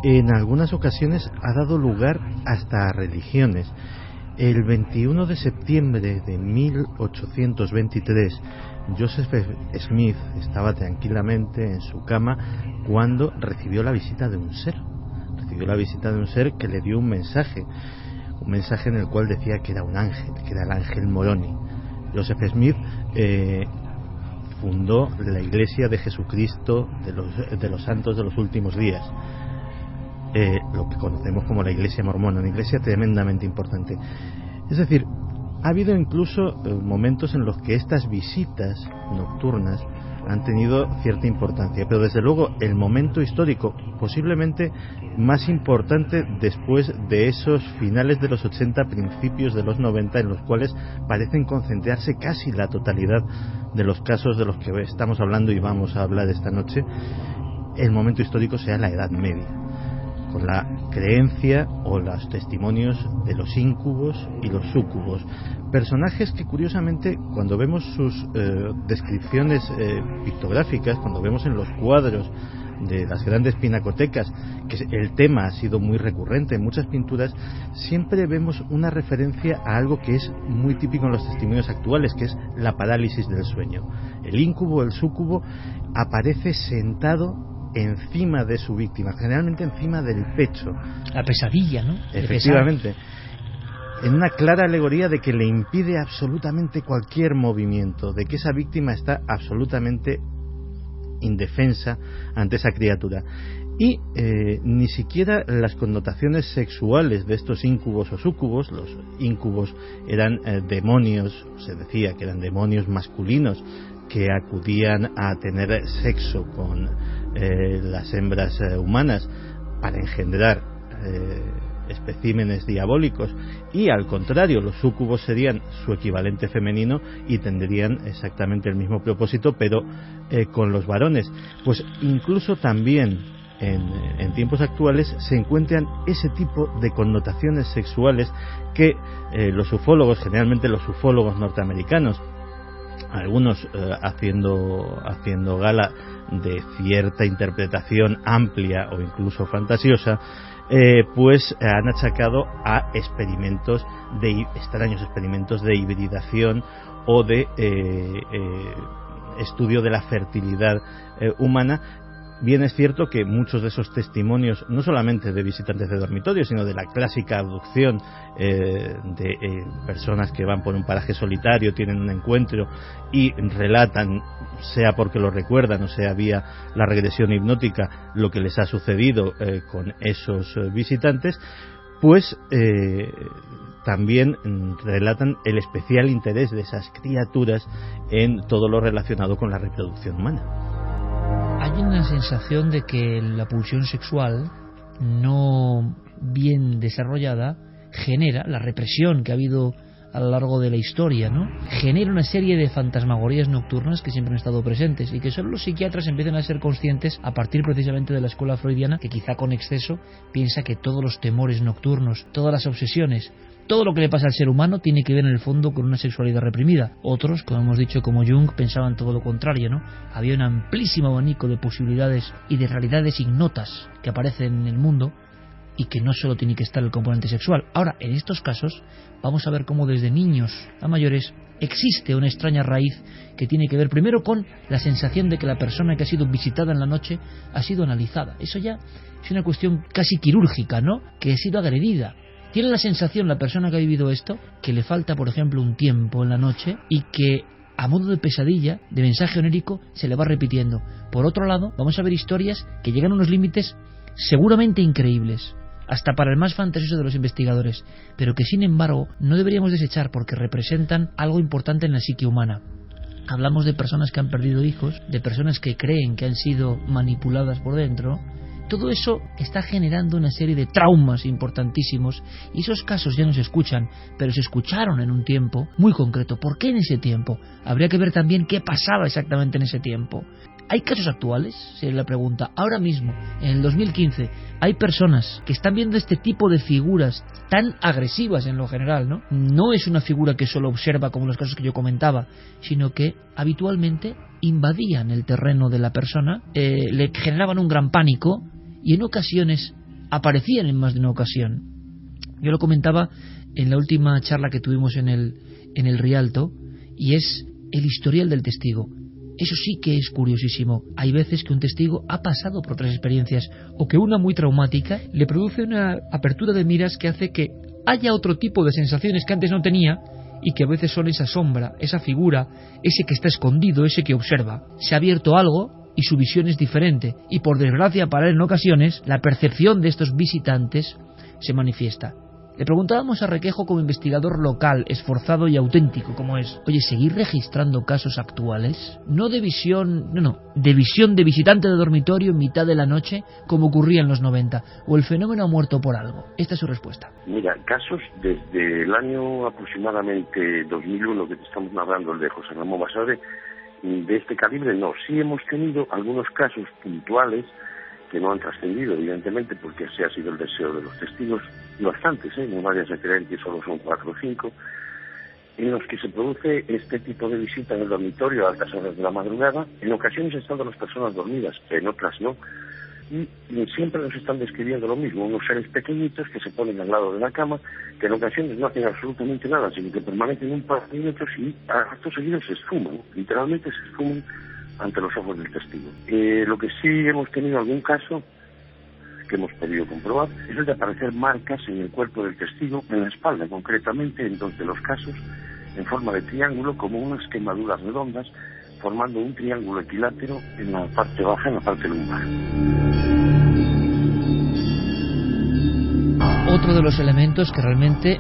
En algunas ocasiones ha dado lugar hasta a religiones. El 21 de septiembre de 1823, Joseph Smith estaba tranquilamente en su cama cuando recibió la visita de un ser. Recibió la visita de un ser que le dio un mensaje en el cual decía que era un ángel, que era el ángel Moroni. Joseph Smith fundó la Iglesia de Jesucristo de los Santos de los Últimos Días, lo que conocemos como la Iglesia Mormona, una iglesia tremendamente importante. Es decir, Ha habido incluso momentos en los que estas visitas nocturnas han tenido cierta importancia, pero desde luego el momento histórico posiblemente más importante después de esos finales de los 80, principios de los 90, en los cuales parecen concentrarse casi la totalidad de los casos de los que estamos hablando y vamos a hablar esta noche. El momento histórico sea la Edad Media, con la creencia o los testimonios de los íncubos y los súcubos, personajes que curiosamente cuando vemos sus descripciones pictográficas, cuando vemos en los cuadros de las grandes pinacotecas que el tema ha sido muy recurrente en muchas pinturas, siempre vemos una referencia a algo que es muy típico en los testimonios actuales, que es la parálisis del sueño. El íncubo, el súcubo, aparece sentado encima de su víctima, generalmente encima del pecho. La pesadilla, ¿no? Efectivamente, en una clara alegoría de que le impide absolutamente cualquier movimiento, de que esa víctima está absolutamente indefensa ante esa criatura. Y ni siquiera las connotaciones sexuales de estos íncubos o súcubos. Los íncubos eran demonios, se decía que eran demonios masculinos que acudían a tener sexo con las hembras humanas para engendrar especímenes diabólicos, y al contrario, los súcubos serían su equivalente femenino y tendrían exactamente el mismo propósito, pero con los varones. Pues incluso también en tiempos actuales se encuentran ese tipo de connotaciones sexuales que los ufólogos, generalmente los ufólogos norteamericanos, algunos haciendo gala de cierta interpretación amplia o incluso fantasiosa, pues han achacado a extraños experimentos de hibridación o de estudio de la fertilidad humana. Bien es cierto que muchos de esos testimonios, no solamente de visitantes de dormitorio, sino de la clásica abducción de personas que van por un paraje solitario, tienen un encuentro y relatan, sea porque lo recuerdan o sea vía la regresión hipnótica, lo que les ha sucedido con esos visitantes, pues también relatan el especial interés de esas criaturas en todo lo relacionado con la reproducción humana. Hay una sensación de que la pulsión sexual no bien desarrollada genera la represión que ha habido a lo largo de la historia, ¿no? Genera una serie de fantasmagorías nocturnas que siempre han estado presentes y que solo los psiquiatras empiezan a ser conscientes a partir precisamente de la escuela freudiana, que quizá con exceso piensa que todos los temores nocturnos, todas las obsesiones, todo lo que le pasa al ser humano tiene que ver en el fondo con una sexualidad reprimida. Otros, como hemos dicho, como Jung, pensaban todo lo contrario, ¿no? Había un amplísimo abanico de posibilidades y de realidades ignotas que aparecen en el mundo y que no solo tiene que estar el componente sexual. Ahora, en estos casos, vamos a ver cómo desde niños a mayores existe una extraña raíz que tiene que ver primero con la sensación de que la persona que ha sido visitada en la noche ha sido analizada. Eso ya es una cuestión casi quirúrgica, ¿no? Que ha sido agredida. Tiene la sensación la persona que ha vivido esto que le falta, por ejemplo, un tiempo en la noche y que a modo de pesadilla, de mensaje onérico, se le va repitiendo. Por otro lado, vamos a ver historias que llegan a unos límites seguramente increíbles, hasta para el más fantasioso de los investigadores, pero que sin embargo no deberíamos desechar porque representan algo importante en la psique humana. Hablamos de personas que han perdido hijos, de personas que creen que han sido manipuladas por dentro. Todo eso está generando una serie de traumas importantísimos y esos casos ya no se escuchan, pero se escucharon en un tiempo muy concreto. ¿Por qué en ese tiempo? Habría que ver también qué pasaba exactamente en ese tiempo. ¿Hay casos actuales? Sería la pregunta. Ahora mismo, en el 2015, hay personas que están viendo este tipo de figuras tan agresivas en lo general, ¿no? No es una figura que solo observa como los casos que yo comentaba, sino que habitualmente invadían el terreno de la persona, le generaban un gran pánico y en ocasiones aparecían en más de una ocasión. Yo lo comentaba en la última charla que tuvimos en el Rialto, y es el historial del testigo. Eso sí que es curiosísimo. Hay veces que un testigo ha pasado por otras experiencias o que una muy traumática le produce una apertura de miras que hace que haya otro tipo de sensaciones que antes no tenía y que a veces son esa sombra, esa figura, ese que está escondido, ese que observa. Se ha abierto algo y su visión es diferente y por desgracia para él en ocasiones la percepción de estos visitantes se manifiesta. Le preguntábamos a Requejo, como investigador local, esforzado y auténtico como es, oye, ¿seguir registrando casos actuales? No de visión, de visión de visitante de dormitorio en mitad de la noche, como ocurría en los 90, o el fenómeno ha muerto por algo. Esta es su respuesta. Mira, casos desde el año aproximadamente 2001 que te estamos narrando, el de José Ramón Basabe, de este calibre no. Sí hemos tenido algunos casos puntuales que no han trascendido, evidentemente, porque ese ha sido el deseo de los testigos, bastantes, no vayas a creer que solo son 4 o 5, en los que se produce este tipo de visita en el dormitorio a altas horas de la madrugada, en ocasiones estando las personas dormidas, en otras no, y siempre nos están describiendo lo mismo, unos seres pequeñitos que se ponen al lado de la cama, que en ocasiones no hacen absolutamente nada, sino que permanecen un par de minutos y a actos seguidos se esfuman, literalmente se esfuman ante los ojos del testigo. Lo que sí hemos tenido algún caso que hemos podido comprobar es el de aparecer marcas en el cuerpo del testigo, en la espalda concretamente, en 2 de los casos, en forma de triángulo, como unas quemaduras redondas, formando un triángulo equilátero en la parte baja, en la parte lumbar. Otro de los elementos que realmente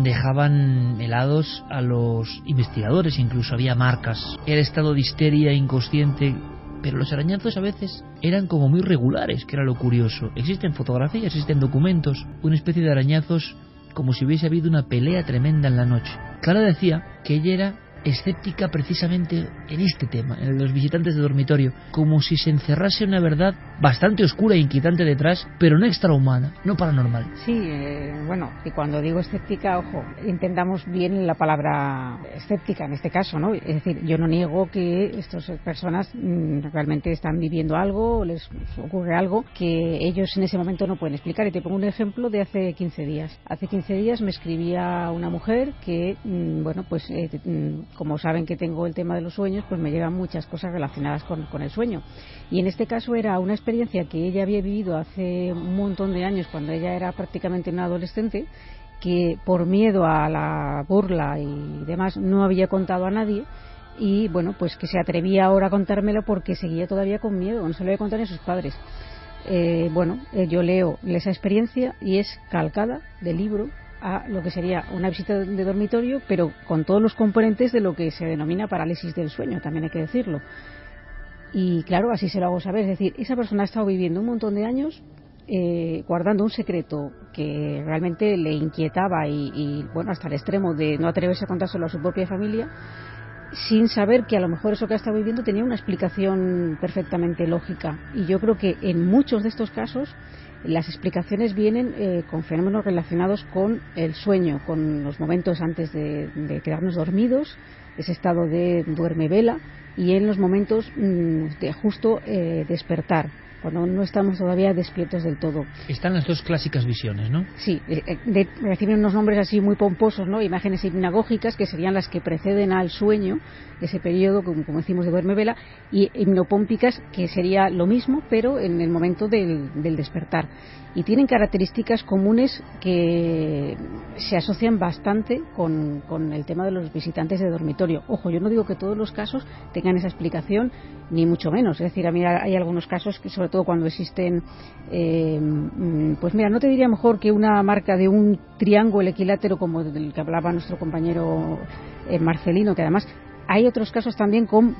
dejaban helados a los investigadores, incluso había marcas. Era estado de histeria inconsciente, pero los arañazos a veces eran como muy regulares, que era lo curioso. Existen fotografías, existen documentos, una especie de arañazos como si hubiese habido una pelea tremenda en la noche. Clara decía que ella era escéptica precisamente en este tema, en los visitantes de dormitorio, como si se encerrase una verdad bastante oscura e inquietante detrás, pero no extrahumana, no paranormal. Sí, bueno, y cuando digo escéptica, ojo, entendamos bien la palabra escéptica en este caso, ¿no? Es decir, yo no niego que estas personas realmente están viviendo algo, les ocurre algo que ellos en ese momento no pueden explicar. Y te pongo un ejemplo de hace 15 días. Hace 15 días me escribía una mujer que, como saben que tengo el tema de los sueños, pues me llegan muchas cosas relacionadas con el sueño. Y en este caso era una experiencia que ella había vivido hace un montón de años, cuando ella era prácticamente una adolescente, que por miedo a la burla y demás no había contado a nadie. Y bueno, pues que se atrevía ahora a contármelo porque seguía todavía con miedo, no se lo había contado ni a sus padres. Yo leo esa experiencia y es calcada del libro a lo que sería una visita de dormitorio, pero con todos los componentes de lo que se denomina parálisis del sueño, también hay que decirlo. Y claro, así se lo hago saber, es decir, esa persona ha estado viviendo un montón de años guardando un secreto que realmente le inquietaba y bueno, hasta el extremo de no atreverse a contárselo a su propia familia, sin saber que a lo mejor eso que ha estado viviendo tenía una explicación perfectamente lógica. Y yo creo que en muchos de estos casos las explicaciones vienen con fenómenos relacionados con el sueño, con los momentos antes de quedarnos dormidos, ese estado de duerme-vela, y en los momentos de justo despertar, cuando no estamos todavía despiertos del todo. Están las 2 clásicas visiones, ¿no? Sí, reciben unos nombres así muy pomposos, ¿no? Imágenes hipnagógicas, que serían las que preceden al sueño, ese periodo, como decimos, de duerme-vela, y hipnopómpicas, que sería lo mismo, pero en el momento del despertar. Y tienen características comunes que se asocian bastante con el tema de los visitantes de dormitorio. Ojo, yo no digo que todos los casos tengan esa explicación, ni mucho menos. Es decir, a mí hay algunos casos que, sobre todo cuando existen, pues mira, no te diría mejor que una marca de un triángulo equilátero como del que hablaba nuestro compañero Marcelino, que además hay otros casos también con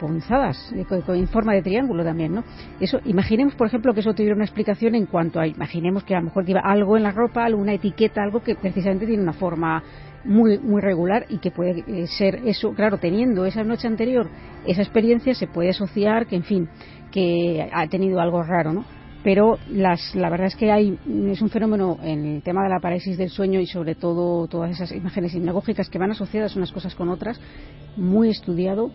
punzadas, en forma de triángulo también, ¿no? Eso, imaginemos, por ejemplo, que eso tuviera una explicación en cuanto a, imaginemos que a lo mejor lleva algo en la ropa, alguna etiqueta, algo que precisamente tiene una forma muy, muy regular y que puede ser eso, claro, teniendo esa noche anterior esa experiencia, se puede asociar que, en fin, que ha tenido algo raro, ¿no? Pero la verdad es que es un fenómeno en el tema de la parálisis del sueño y sobre todo todas esas imágenes hipnagógicas que van asociadas unas cosas con otras, muy estudiado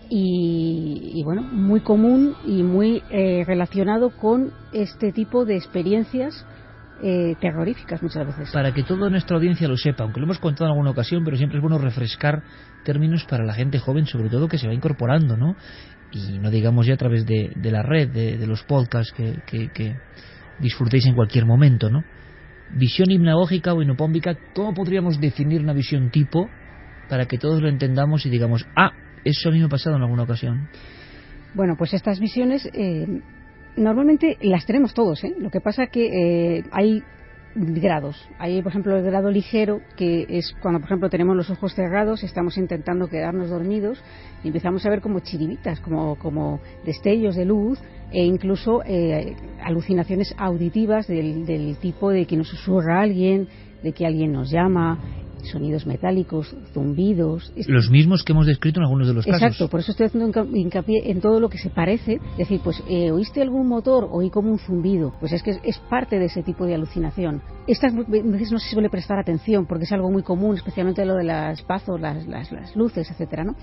y bueno, muy común y muy relacionado con este tipo de experiencias terroríficas muchas veces. Para que toda nuestra audiencia lo sepa, aunque lo hemos contado en alguna ocasión, pero siempre es bueno refrescar términos para la gente joven, sobre todo que se va incorporando, ¿no? Y no digamos ya a través de la red, de los podcasts que disfrutéis en cualquier momento, ¿no? Visión hipnagógica o hipnopómpica, ¿cómo podríamos definir una visión tipo para que todos lo entendamos y digamos, eso a mí me ha pasado en alguna ocasión? Bueno, pues estas visiones normalmente las tenemos todos, ¿eh? Lo que pasa que hay grados. Hay, por ejemplo, el grado ligero, que es cuando, por ejemplo, tenemos los ojos cerrados, estamos intentando quedarnos dormidos y empezamos a ver como chiribitas, como destellos de luz, e incluso alucinaciones auditivas del tipo de que nos susurra alguien, de que alguien nos llama, sonidos metálicos, zumbidos. Los mismos que hemos descrito en algunos de los casos. Exacto, por eso estoy haciendo hincapié en todo lo que se parece. Es decir, pues ¿oíste algún motor? Oí como un zumbido. Pues es que es parte de ese tipo de alucinación. Estas veces no se suele prestar atención porque es algo muy común, especialmente lo de las espazos, las luces, etcétera, ¿no?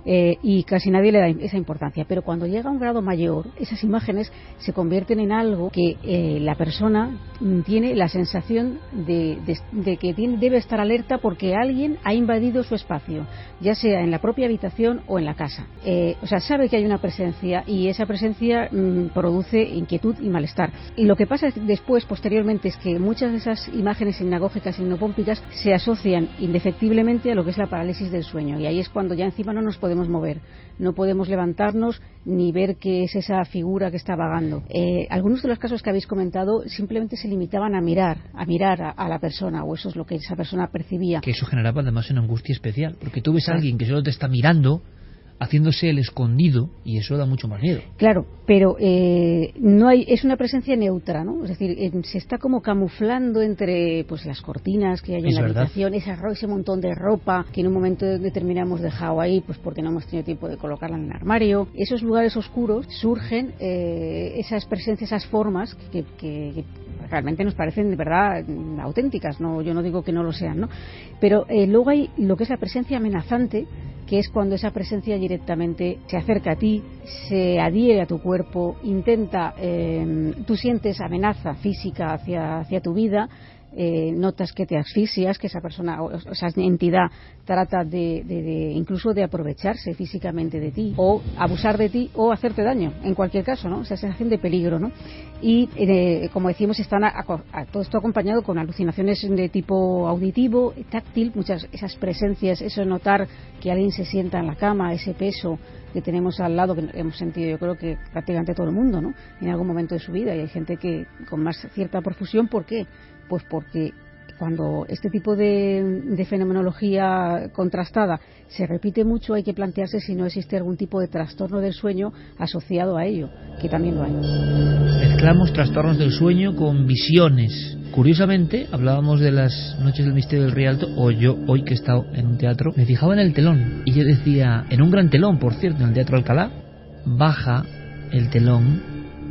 Y casi nadie le da esa importancia. Pero cuando llega a un grado mayor, esas imágenes se convierten en algo que la persona tiene la sensación de que debe estar alerta porque alguien ha invadido su espacio, ya sea en la propia habitación o en la casa. O sea, sabe que hay una presencia y esa presencia produce inquietud y malestar. Y lo que pasa después, posteriormente, es que muchas de esas imágenes hipnagógicas y hipnopómpicas se asocian indefectiblemente a lo que es la parálisis del sueño. Y ahí es cuando ya encima no nos podemos mover, no podemos levantarnos ni ver qué es esa figura que está vagando. Algunos de los casos que habéis comentado simplemente se limitaban a mirar a la persona, o eso es lo que esa persona percibía. Que eso generaba además una angustia especial, porque tú ves a alguien que solo te está mirando, haciéndose el escondido, y eso da mucho más miedo. Claro, pero no hay, es una presencia neutra, ¿no? Es decir, se está como camuflando entre pues las cortinas que hay en la habitación, ese montón de ropa que en un momento determinado hemos dejado ahí, pues porque no hemos tenido tiempo de colocarla en el armario. Esos lugares oscuros surgen esas presencias, esas formas que realmente nos parecen de verdad auténticas, no, yo no digo que no lo sean, ¿no? Pero luego hay lo que es la presencia amenazante, que es cuando esa presencia directamente se acerca a ti, se adhiere a tu cuerpo, intenta, tú sientes amenaza física hacia tu vida, notas que te asfixias, que esa persona o esa entidad trata de incluso de aprovecharse físicamente de ti o abusar de ti o hacerte daño, en cualquier caso, ¿no? Esa sensación de peligro, ¿no? Y como decimos, están todo esto acompañado con alucinaciones de tipo auditivo, táctil, muchas esas presencias, eso notar que alguien se sienta en la cama, ese peso que tenemos al lado, que hemos sentido yo creo que prácticamente todo el mundo, ¿no? En algún momento de su vida, y hay gente que con más cierta profusión. ¿Por qué? Pues porque cuando este tipo de fenomenología contrastada se repite mucho, hay que plantearse si no existe algún tipo de trastorno del sueño asociado a ello, que también lo hay. Mezclamos trastornos del sueño con visiones. Curiosamente, hablábamos de las noches del misterio del Rialto, o yo, hoy que he estado en un teatro, me fijaba en el telón, y yo decía, en un gran telón, por cierto, en el Teatro Alcalá, baja el telón,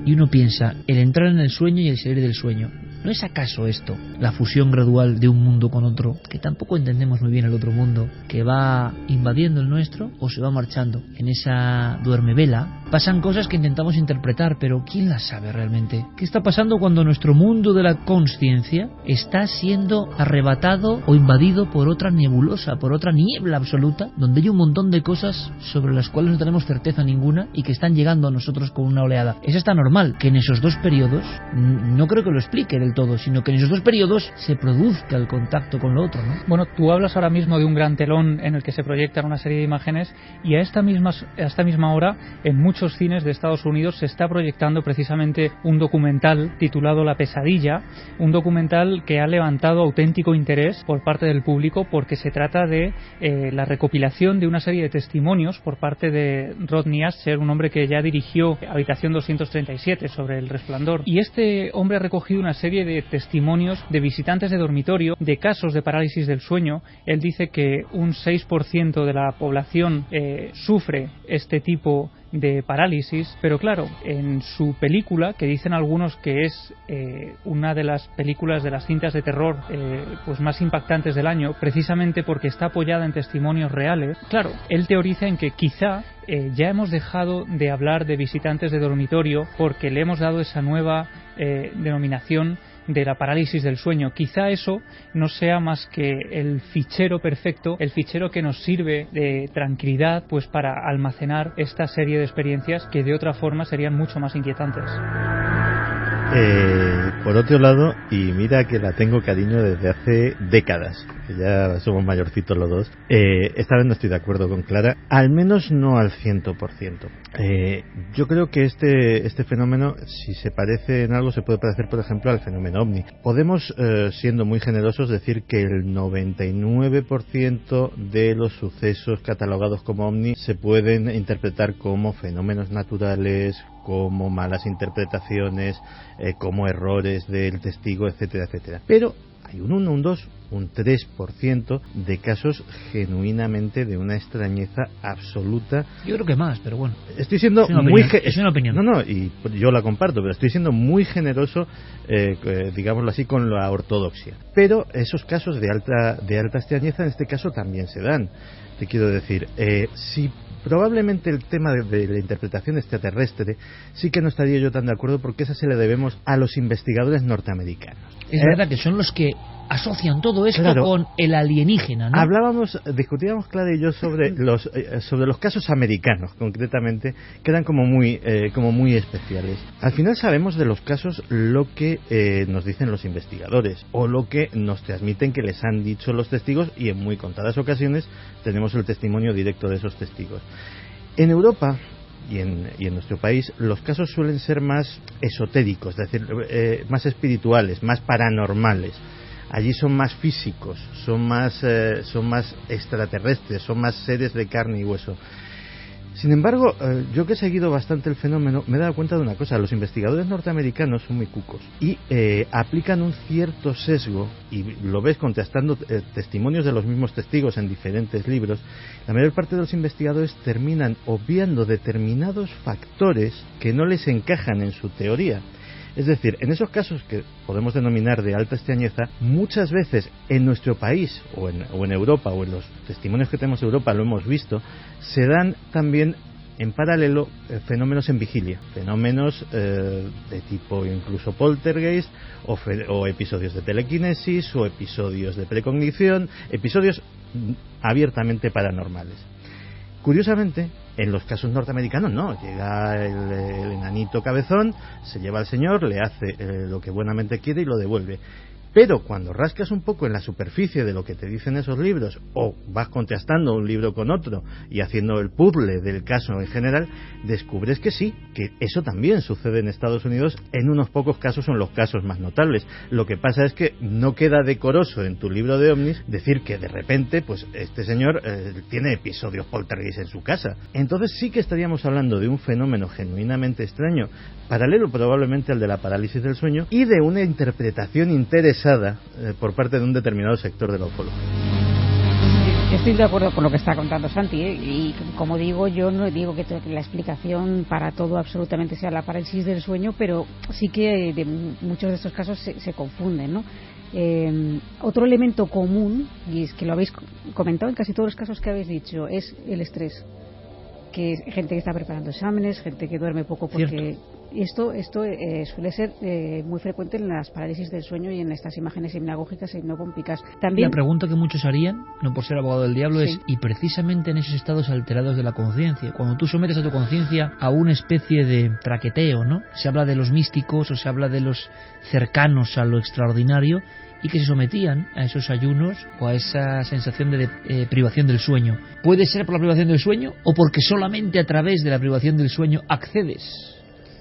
y uno piensa, el entrar en el sueño y el salir del sueño. ¿No es acaso esto la fusión gradual de un mundo con otro, que tampoco entendemos muy bien el otro mundo, que va invadiendo el nuestro o se va marchando? En esa duermevela pasan cosas que intentamos interpretar, pero ¿quién las sabe realmente? ¿Qué está pasando cuando nuestro mundo de la consciencia está siendo arrebatado o invadido por otra nebulosa, por otra niebla absoluta, donde hay un montón de cosas sobre las cuales no tenemos certeza ninguna y que están llegando a nosotros con una oleada? Es hasta normal que en esos dos periodos, no creo que lo explique del todo, sino que en esos dos periodos se produzca el contacto con lo otro, ¿no? Bueno, tú hablas ahora mismo de un gran telón en el que se proyectan una serie de imágenes, y a esta misma hora en muchos cines de Estados Unidos se está proyectando precisamente un documental titulado La pesadilla, un documental que ha levantado auténtico interés por parte del público porque se trata de la recopilación de una serie de testimonios por parte de Rodney Ascher, un hombre que ya dirigió Habitación 237 sobre El Resplandor, y este hombre ha recogido una serie de testimonios de visitantes de dormitorio de casos de parálisis del sueño. Él dice que un 6% de la población sufre este tipo de parálisis, pero claro, en su película, que dicen algunos que es una de las películas de las cintas de terror pues más impactantes del año, precisamente porque está apoyada en testimonios reales, claro, él teoriza en que quizá ya hemos dejado de hablar de visitantes de dormitorio porque le hemos dado esa nueva denominación de la parálisis del sueño. Quizá eso no sea más que el fichero perfecto, el fichero que nos sirve de tranquilidad pues para almacenar esta serie de experiencias que de otra forma serían mucho más inquietantes. Por otro lado, y mira que la tengo cariño desde hace décadas, que ya somos mayorcitos los dos. Esta vez no estoy de acuerdo con Clara, al menos no al 100%. Yo creo que este fenómeno, si se parece en algo, se puede parecer, por ejemplo, al fenómeno OVNI. Podemos, siendo muy generosos, decir que el 99% de los sucesos catalogados como OVNI se pueden interpretar como fenómenos naturales, como malas interpretaciones, como errores del testigo, etcétera, etcétera. Pero hay un 1, un 2, un 3% de casos genuinamente de una extrañeza absoluta. Yo creo que más, pero bueno. Estoy siendo es una opinión. No, y yo la comparto, pero estoy siendo muy generoso, digámoslo así, con la ortodoxia. Pero esos casos de alta extrañeza en este caso también se dan. Te quiero decir, si probablemente el tema de la interpretación extraterrestre sí que no estaría yo tan de acuerdo, porque esa se le debemos a los investigadores norteamericanos. Es verdad que son los que asocian todo esto, claro, con el alienígena, ¿no? Discutíamos Clara y yo sobre los casos americanos, concretamente, que eran como muy especiales. Al final sabemos de los casos lo que nos dicen los investigadores, o lo que nos transmiten que les han dicho los testigos, y en muy contadas ocasiones tenemos el testimonio directo de esos testigos. En Europa y en nuestro país los casos suelen ser más esotéricos, es decir, más espirituales, más paranormales. Allí son más físicos, son más extraterrestres, son más seres de carne y hueso. Sin embargo, yo que he seguido bastante el fenómeno, me he dado cuenta de una cosa: los investigadores norteamericanos son muy cucos y aplican un cierto sesgo, y lo ves contrastando testimonios de los mismos testigos en diferentes libros. La mayor parte de los investigadores terminan obviando determinados factores que no les encajan en su teoría. Es decir, en esos casos que podemos denominar de alta extrañeza, muchas veces en nuestro país o en Europa, o en los testimonios que tenemos de Europa lo hemos visto, se dan también en paralelo fenómenos en vigilia, fenómenos de tipo incluso poltergeist, o episodios de telequinesis, o episodios de precognición, episodios abiertamente paranormales. Curiosamente, en los casos norteamericanos no, llega el enanito cabezón, se lleva al señor, le hace lo que buenamente quiere y lo devuelve. Pero cuando rascas un poco en la superficie de lo que te dicen esos libros, o vas contrastando un libro con otro y haciendo el puzzle del caso en general, descubres que sí, que eso también sucede en Estados Unidos. En unos pocos casos son los casos más notables. Lo que pasa es que no queda decoroso en tu libro de ovnis decir que de repente, pues este señor tiene episodios poltergeist en su casa. Entonces sí que estaríamos hablando de un fenómeno genuinamente extraño, paralelo probablemente al de la parálisis del sueño, y de una interpretación interesada por parte de un determinado sector de la ufología. Estoy de acuerdo con lo que está contando Santi, y como digo, yo no digo que la explicación para todo absolutamente sea la parálisis del sueño, pero sí que de muchos de estos casos se confunden, ¿no? Otro elemento común, y es que lo habéis comentado en casi todos los casos que habéis dicho, es el estrés. Que gente que está preparando exámenes, gente que duerme poco, porque esto suele ser muy frecuente en las parálisis del sueño y en estas imágenes hipnagógicas e hipnopómpicas. También, la pregunta que muchos harían, no por ser abogado del diablo, sí, es, y precisamente en esos estados alterados de la conciencia, cuando tú sometes a tu conciencia a una especie de traqueteo, ¿no? Se habla de los místicos o se habla de los cercanos a lo extraordinario, y que se sometían a esos ayunos o a esa sensación de privación del sueño. ¿Puede ser por la privación del sueño o porque solamente a través de la privación del sueño accedes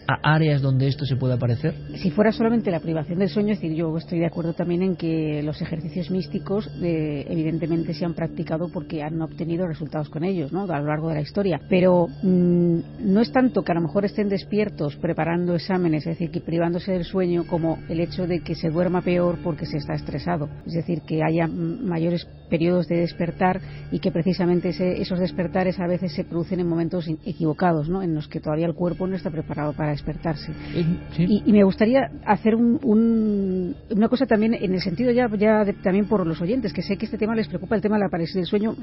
a áreas donde esto se puede aparecer? Si fuera solamente la privación del sueño, es decir, yo estoy de acuerdo también en que los ejercicios místicos evidentemente se han practicado porque han obtenido resultados con ellos, ¿no?, a lo largo de la historia, pero no es tanto que a lo mejor estén despiertos preparando exámenes, es decir, que privándose del sueño, como el hecho de que se duerma peor porque se está estresado, es decir, que haya mayores periodos de despertar y que precisamente esos despertares a veces se producen en momentos equivocados, ¿no?, en los que todavía el cuerpo no está preparado para despertarse. Sí. Y me gustaría hacer una cosa también en el sentido también por los oyentes, que sé que este tema les preocupa, el tema de la parálisis del sueño,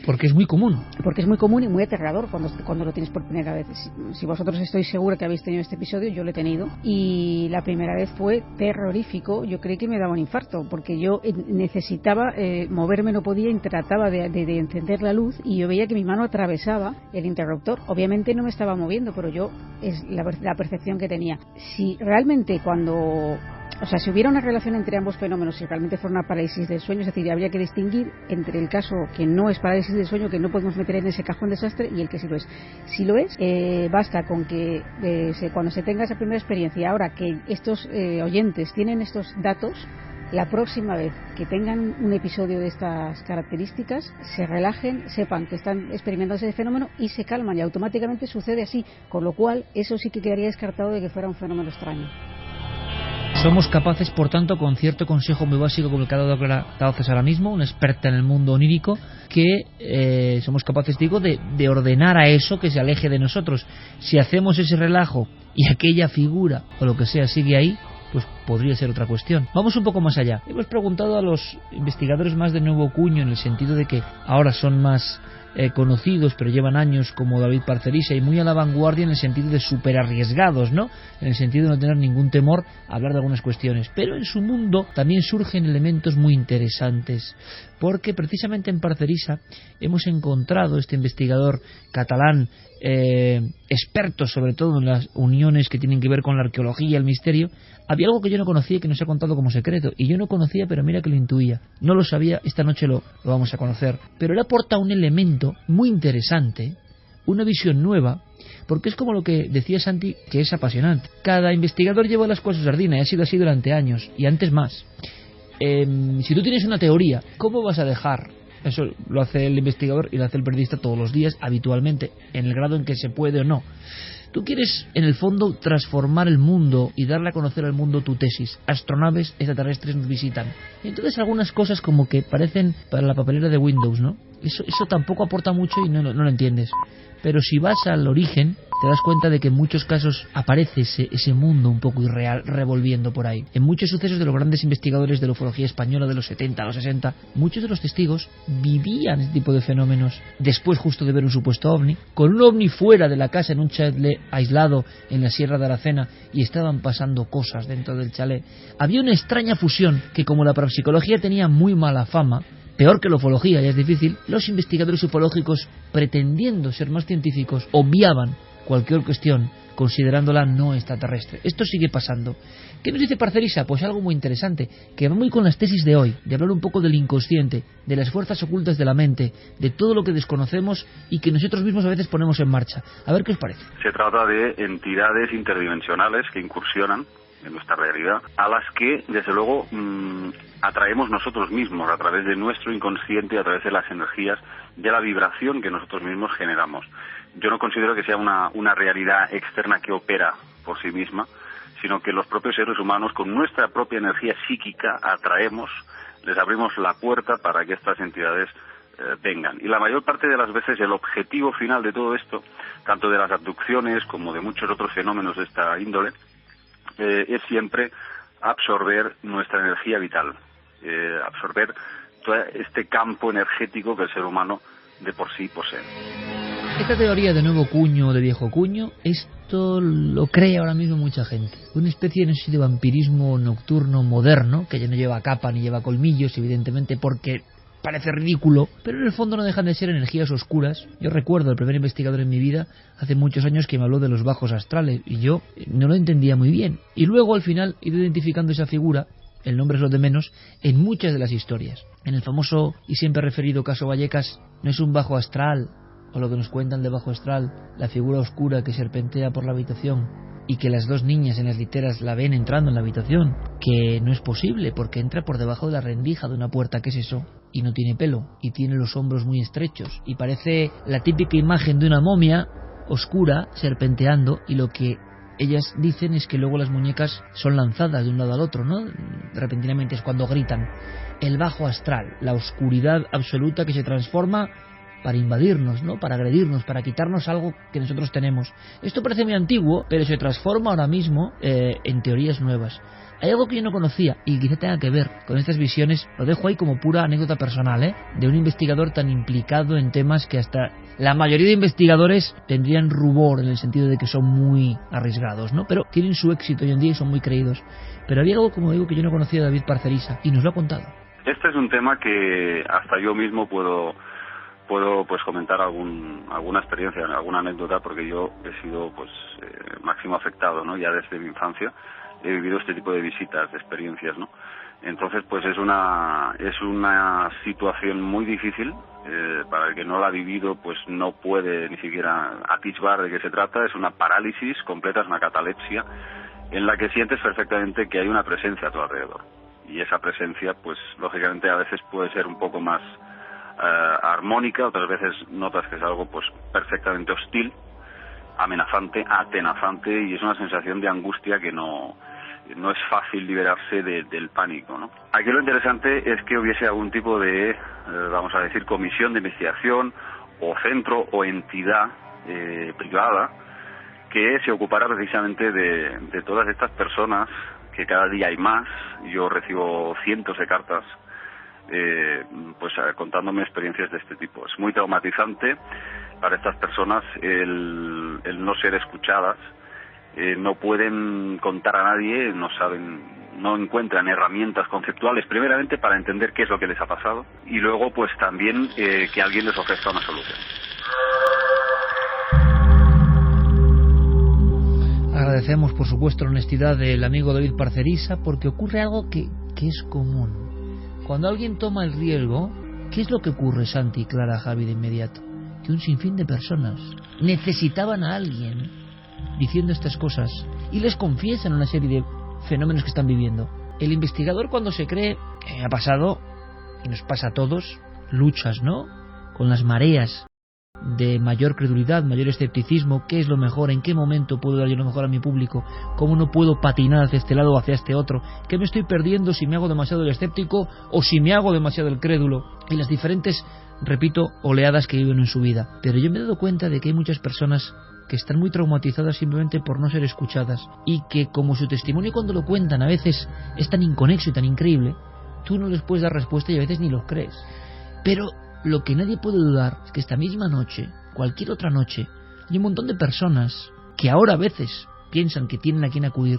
porque es muy común. Porque es muy común y muy aterrador cuando lo tienes por primera vez. Si vosotros estoy segura que habéis tenido este episodio, yo lo he tenido, y la primera vez fue terrorífico. Yo creí que me daba un infarto, porque yo necesitaba moverme, no podía, y trataba de encender la luz, y yo veía que mi mano atravesaba el interruptor. Obviamente no me estaba moviendo, pero yo es la percepción que tenía. Si realmente cuando o sea, si hubiera una relación entre ambos fenómenos, si realmente fuera una parálisis del sueño, es decir, habría que distinguir entre el caso que no es parálisis del sueño, que no podemos meter en ese cajón desastre, y el que sí lo es. Si lo es, basta con que cuando se tenga esa primera experiencia, ahora que estos oyentes tienen estos datos, la próxima vez que tengan un episodio de estas características, se relajen, sepan que están experimentando ese fenómeno y se calman, y automáticamente sucede así, con lo cual eso sí que quedaría descartado de que fuera un fenómeno extraño. Somos capaces, por tanto, con cierto consejo muy básico como el que ha dado César ahora mismo, una experta en el mundo onírico, que somos capaces, digo, de ordenar a eso que se aleje de nosotros. Si hacemos ese relajo y aquella figura o lo que sea sigue ahí, pues podría ser otra cuestión. Vamos un poco más allá. Hemos preguntado a los investigadores más de nuevo cuño, en el sentido de que ahora son más conocidos, pero llevan años, como David Parcerisa, y muy a la vanguardia en el sentido de súper arriesgados, ¿no? En el sentido de no tener ningún temor a hablar de algunas cuestiones. Pero en su mundo también surgen elementos muy interesantes, porque precisamente en Parcerisa hemos encontrado este investigador catalán, experto sobre todo en las uniones que tienen que ver con la arqueología y el misterio. Había algo que yo no conocía y que nos ha contado como secreto, y yo no conocía, pero mira que lo intuía. No lo sabía, esta noche lo vamos a conocer. Pero él aporta un elemento muy interesante, una visión nueva, porque es como lo que decía Santi, que es apasionante. Cada investigador lleva las cosas a su sardina, y ha sido así durante años, y antes más. Si tú tienes una teoría, ¿cómo vas a dejar? Eso lo hace el investigador y lo hace el periodista todos los días, habitualmente, en el grado en que se puede o no. Tú quieres, en el fondo, transformar el mundo y darle a conocer al mundo tu tesis. Astronaves extraterrestres nos visitan. Y entonces algunas cosas como que parecen para la papelera de Windows, ¿no? Eso tampoco aporta mucho y no lo entiendes. Pero si vas al origen, te das cuenta de que en muchos casos aparece ese mundo un poco irreal revolviendo por ahí. En muchos sucesos de los grandes investigadores de la ufología española de los 70 a los 60, muchos de los testigos vivían este tipo de fenómenos después justo de ver un supuesto ovni, con un ovni fuera de la casa en un chalet aislado en la Sierra de Aracena, y estaban pasando cosas dentro del chalet. Había una extraña fusión que, como la parapsicología tenía muy mala fama, peor que la ufología, ya es difícil, los investigadores ufológicos, pretendiendo ser más científicos, obviaban cualquier cuestión considerándola no extraterrestre. Esto sigue pasando. ¿Qué nos dice Parcerisa? Pues algo muy interesante, que va muy con las tesis de hoy, de hablar un poco del inconsciente, de las fuerzas ocultas de la mente, de todo lo que desconocemos y que nosotros mismos a veces ponemos en marcha. A ver qué os parece. Se trata de entidades interdimensionales que incursionan en nuestra realidad, a las que, desde luego, atraemos nosotros mismos a través de nuestro inconsciente, a través de las energías, de la vibración que nosotros mismos generamos. Yo no considero que sea una realidad externa que opera por sí misma, sino que los propios seres humanos, con nuestra propia energía psíquica, atraemos, les abrimos la puerta para que estas entidades vengan. Y la mayor parte de las veces el objetivo final de todo esto, tanto de las abducciones como de muchos otros fenómenos de esta índole, es siempre absorber nuestra energía vital, absorber todo este campo energético que el ser humano de por sí posee. Esta teoría de nuevo cuño o de viejo cuño, esto lo cree ahora mismo mucha gente. Una especie, no sé, de vampirismo nocturno moderno, que ya no lleva capa ni lleva colmillos, evidentemente, porque parece ridículo, pero en el fondo no dejan de ser energías oscuras. Yo recuerdo el primer investigador en mi vida, hace muchos años, que me habló de los bajos astrales, y yo no lo entendía muy bien. Y luego, al final, he ido identificando esa figura, el nombre es lo de menos, en muchas de las historias. En el famoso y siempre referido caso Vallecas, no es un bajo astral, o lo que nos cuentan de bajo astral, la figura oscura que serpentea por la habitación y que las dos niñas en las literas la ven entrando en la habitación, que no es posible porque entra por debajo de la rendija de una puerta. ¿Qué es eso? Y no tiene pelo, y tiene los hombros muy estrechos, y parece la típica imagen de una momia oscura serpenteando, y lo que ellas dicen es que luego las muñecas son lanzadas de un lado al otro, ¿no? Repentinamente es cuando gritan. El bajo astral, la oscuridad absoluta que se transforma para invadirnos, ¿no? Para agredirnos, para quitarnos algo que nosotros tenemos. Esto parece muy antiguo, pero se transforma ahora mismo en teorías nuevas. Hay algo que yo no conocía y quizá tenga que ver con estas visiones, lo dejo ahí como pura anécdota personal, de un investigador tan implicado en temas que hasta la mayoría de investigadores tendrían rubor, en el sentido de que son muy arriesgados, ¿no? Pero tienen su éxito hoy en día y son muy creídos. Pero había algo, como digo, que yo no conocía de David Parcerisa y nos lo ha contado. Este es un tema que hasta yo mismo puedo pues comentar alguna experiencia, alguna anécdota, porque yo he sido pues máximo afectado, ¿no? Ya desde mi infancia he vivido este tipo de visitas, de experiencias, ¿no? Entonces, pues es una situación muy difícil. Para el que no la ha vivido, pues no puede ni siquiera atisbar de qué se trata. Es una parálisis completa, es una catalepsia, en la que sientes perfectamente que hay una presencia a tu alrededor. Y esa presencia, pues lógicamente a veces puede ser un poco más armónica, otras veces notas que es algo pues perfectamente hostil, amenazante, atenazante, y es una sensación de angustia que no es fácil liberarse del pánico, ¿no? Aquí lo interesante es que hubiese algún tipo de, vamos a decir, comisión de investigación o centro o entidad privada que se ocupara precisamente de todas estas personas, que cada día hay más. Yo recibo cientos de cartas pues contándome experiencias de este tipo. Es muy traumatizante para estas personas el no ser escuchadas. No pueden contar a nadie, no encuentran herramientas conceptuales, primeramente para entender qué es lo que les ha pasado, y luego pues también que alguien les ofrezca una solución. Agradecemos, por supuesto, la honestidad del amigo David Parcerisa, porque ocurre algo que es común. Cuando alguien toma el riesgo, ¿qué es lo que ocurre, Santi, Clara, Javi, de inmediato? Que un sinfín de personas necesitaban a alguien diciendo estas cosas y les confiesan una serie de fenómenos que están viviendo. El investigador, cuando se cree, ha pasado, y nos pasa a todos, luchas, ¿no?, con las mareas de mayor credulidad, mayor escepticismo. ¿Qué es lo mejor? ¿En qué momento puedo dar yo lo mejor a mi público? ¿Cómo no puedo patinar hacia este lado o hacia este otro? ¿Qué me estoy perdiendo si me hago demasiado el escéptico o si me hago demasiado el crédulo? Y las diferentes, repito, oleadas que viven en su vida. Pero yo me he dado cuenta de que hay muchas personas que están muy traumatizadas simplemente por no ser escuchadas, y que, como su testimonio cuando lo cuentan a veces es tan inconexo y tan increíble, tú no les puedes dar respuesta y a veces ni los crees. Pero lo que nadie puede dudar es que esta misma noche, cualquier otra noche, hay un montón de personas que ahora a veces piensan que tienen a quien acudir,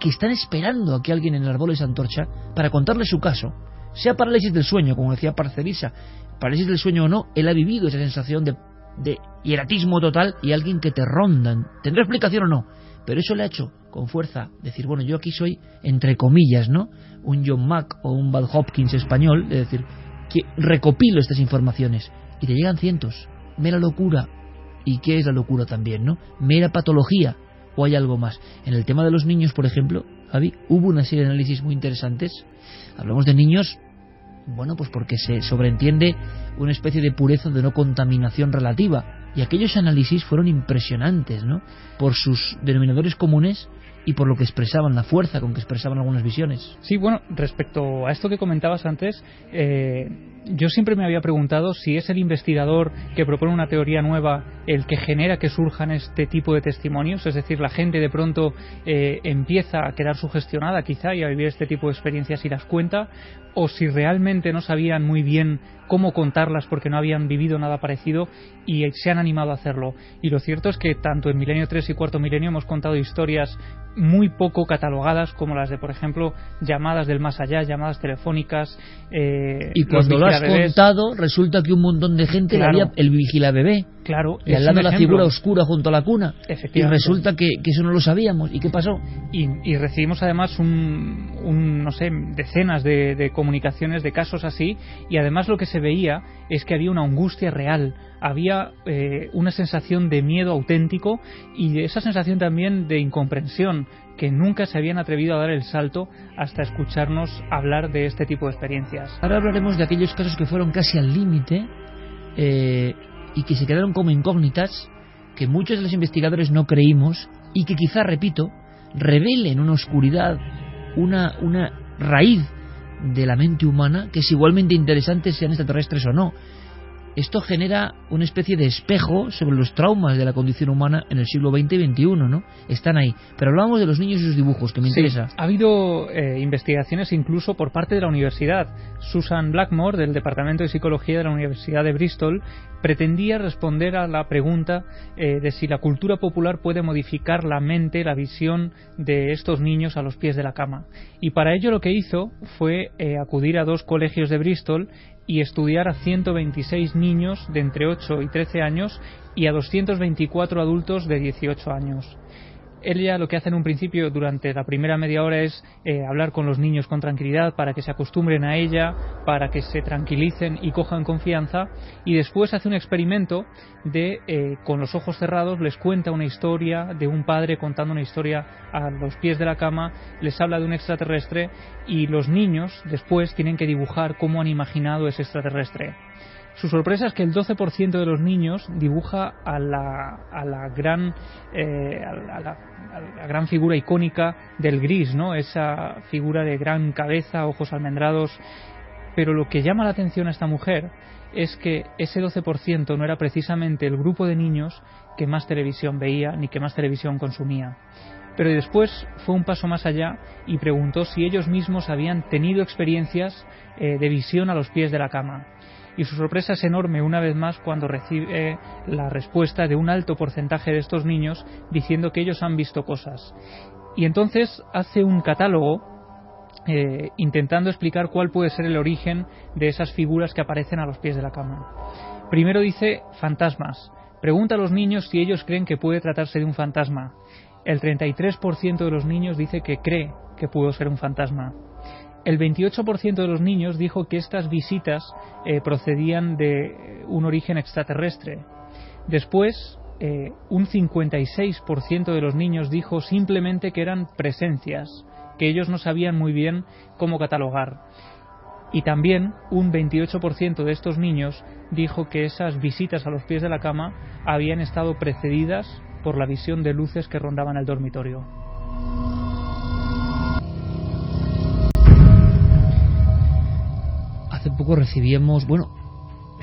que están esperando a que alguien en el árbol les antorcha para contarles su caso, sea parálisis del sueño, como decía Parcerisa, parálisis del sueño o no, él ha vivido esa sensación de hieratismo total, y alguien que te rondan. ¿Tendrá explicación o no? Pero eso le ha hecho con fuerza decir, bueno, yo aquí soy, entre comillas, ¿no?, un John Mack o un Bud Hopkins español, es decir, que recopilo estas informaciones, y te llegan cientos. Mera locura. ¿Y qué es la locura también, no? Mera patología, o hay algo más. En el tema de los niños, por ejemplo, Javi, hubo una serie de análisis muy interesantes. Hablamos de niños, bueno, pues porque se sobreentiende una especie de pureza, de no contaminación relativa, y aquellos análisis fueron impresionantes, ¿no?, por sus denominadores comunes y por lo que expresaban, la fuerza con que expresaban algunas visiones. Sí, bueno, respecto a esto que comentabas antes, yo siempre me había preguntado si es el investigador que propone una teoría nueva el que genera que surjan este tipo de testimonios, es decir, la gente de pronto empieza a quedar sugestionada quizá y a vivir este tipo de experiencias y las cuenta, o si realmente no sabían muy bien cómo contarlas porque no habían vivido nada parecido y se han animado a hacerlo. Y lo cierto es que tanto en Milenio 3 y Cuarto Milenio hemos contado historias muy poco catalogadas, como las de, por ejemplo, llamadas del más allá, llamadas telefónicas. Y cuando lo has contado, resulta que un montón de gente, claro, había el vigilabebé. Claro, y al lado la figura oscura junto a la cuna. Efectivamente. Y resulta que eso no lo sabíamos. ¿Y qué pasó? Y recibimos además no sé, decenas de comunicaciones de casos así, y además lo que se veía es que había una angustia real, había una sensación de miedo auténtico y esa sensación también de incomprensión, que nunca se habían atrevido a dar el salto hasta escucharnos hablar de este tipo de experiencias. Ahora hablaremos de aquellos casos que fueron casi al límite y que se quedaron como incógnitas, que muchos de los investigadores no creímos y que quizá, repito, revelen una oscuridad, una raíz de la mente humana que es igualmente interesante, sean extraterrestres o no. Esto genera una especie de espejo sobre los traumas de la condición humana en el siglo XX y XXI, ¿no? Están ahí. Pero hablábamos de los niños y sus dibujos, que me interesa. Ha habido investigaciones incluso por parte de la universidad. Susan Blackmore, del Departamento de Psicología de la Universidad de Bristol, pretendía responder a la pregunta de si la cultura popular puede modificar la mente, la visión de estos niños a los pies de la cama. Y para ello lo que hizo fue acudir a 2 colegios de Bristol y estudiar a 126 niños de entre 8 y 13 años y a 224 adultos de 18 años. ella lo que hace en un principio durante la primera media hora es hablar con los niños con tranquilidad para que se acostumbren a ella, para que se tranquilicen y cojan confianza, y después hace un experimento de con los ojos cerrados les cuenta una historia de un padre contando una historia a los pies de la cama, les habla de un extraterrestre y los niños después tienen que dibujar cómo han imaginado ese extraterrestre. Su sorpresa es que el 12% de los niños dibuja a la gran figura icónica del gris, ¿no? Esa figura de gran cabeza, ojos almendrados. Pero lo que llama la atención a esta mujer es que ese 12% no era precisamente el grupo de niños que más televisión veía ni que más televisión consumía. Pero después fue un paso más allá y preguntó si ellos mismos habían tenido experiencias de visión a los pies de la cama. Y su sorpresa es enorme una vez más cuando recibe la respuesta de un alto porcentaje de estos niños diciendo que ellos han visto cosas. Y entonces hace un catálogo intentando explicar cuál puede ser el origen de esas figuras que aparecen a los pies de la cama. Primero dice fantasmas. Pregunta a los niños si ellos creen que puede tratarse de un fantasma. El 33% de los niños dice que cree que pudo ser un fantasma. El 28% de los niños dijo que estas visitas procedían de un origen extraterrestre. Después, un 56% de los niños dijo simplemente que eran presencias, que ellos no sabían muy bien cómo catalogar. Y también un 28% de estos niños dijo que esas visitas a los pies de la cama habían estado precedidas por la visión de luces que rondaban el dormitorio. Hace poco recibíamos, me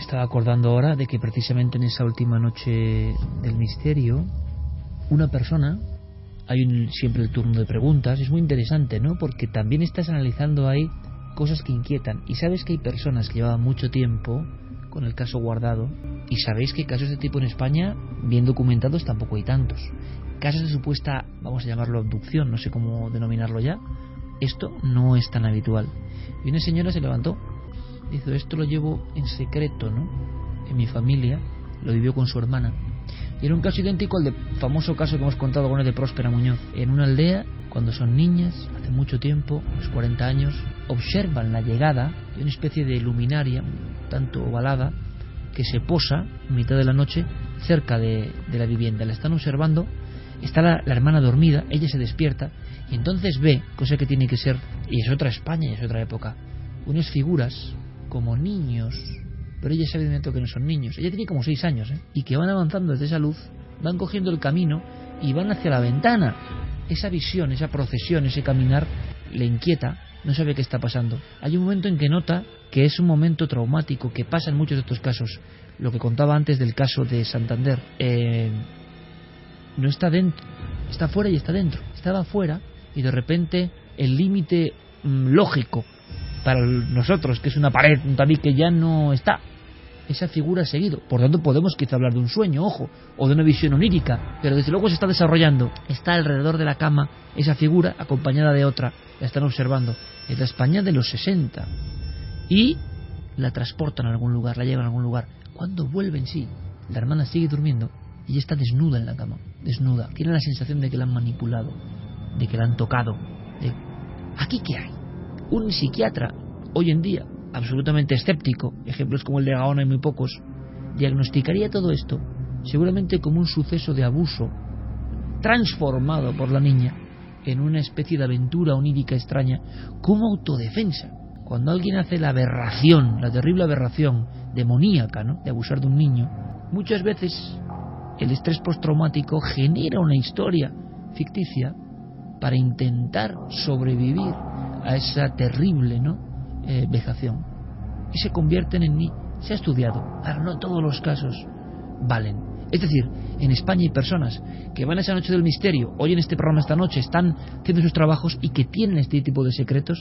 estaba acordando ahora de que precisamente en esa última noche del misterio, una persona, siempre el turno de preguntas, es muy interesante, ¿no? Porque también estás analizando ahí cosas que inquietan, y sabes que hay personas que llevaban mucho tiempo con el caso guardado, y sabéis que casos de tipo en España, bien documentados, tampoco hay tantos. Casos de supuesta, vamos a llamarlo abducción, no sé cómo denominarlo ya, esto no es tan habitual. Y una señora se levantó, dice, esto lo llevo en secreto, ¿no? En mi familia, lo vivió con su hermana. Y era un caso idéntico al famoso caso que hemos contado alguna vez de Próspera Muñoz. En una aldea, cuando son niñas, hace mucho tiempo, unos 40 años, observan la llegada de una especie de luminaria, un tanto ovalada, que se posa en mitad de la noche cerca de la vivienda. La están observando, está la hermana dormida, ella se despierta, y entonces ve, cosa que tiene que ser, y es otra España y es otra época, unas figuras como niños, pero ella sabe de momento que no son niños, ella tiene como 6 años, y que van avanzando desde esa luz, van cogiendo el camino y van hacia la ventana. Esa visión, esa procesión, ese caminar le inquieta, no sabe qué está pasando. Hay un momento en que nota que es un momento traumático, que pasa en muchos de estos casos. Lo que contaba antes del caso de Santander, no está dentro, está fuera y está dentro. Estaba fuera y de repente el límite lógico para nosotros, que es una pared, un tabique, ya no está. Esa figura ha seguido. Por tanto, podemos quizá hablar de un sueño, ojo, o de una visión onírica, pero desde luego se está desarrollando. Está alrededor de la cama esa figura acompañada de otra. La están observando. Es la España de los 60. Y la transportan a algún lugar, la llevan a algún lugar. Cuando vuelven, sí, la hermana sigue durmiendo y ella está desnuda en la cama. Desnuda. Tiene la sensación de que la han manipulado, de que la han tocado. ¿Aquí qué hay? Un psiquiatra, hoy en día, absolutamente escéptico, ejemplos como el de Gaona hay muy pocos, diagnosticaría todo esto seguramente como un suceso de abuso transformado por la niña en una especie de aventura onírica extraña como autodefensa. Cuando alguien hace la aberración, la terrible aberración demoníaca, ¿no?, de abusar de un niño, muchas veces el estrés postraumático genera una historia ficticia para intentar sobrevivir a esa terrible, vejación, y se convierten en mí. Se ha estudiado, ahora no todos los casos valen. Es decir, en España hay personas que van a esa noche del misterio, hoy en este programa esta noche, están haciendo sus trabajos y que tienen este tipo de secretos,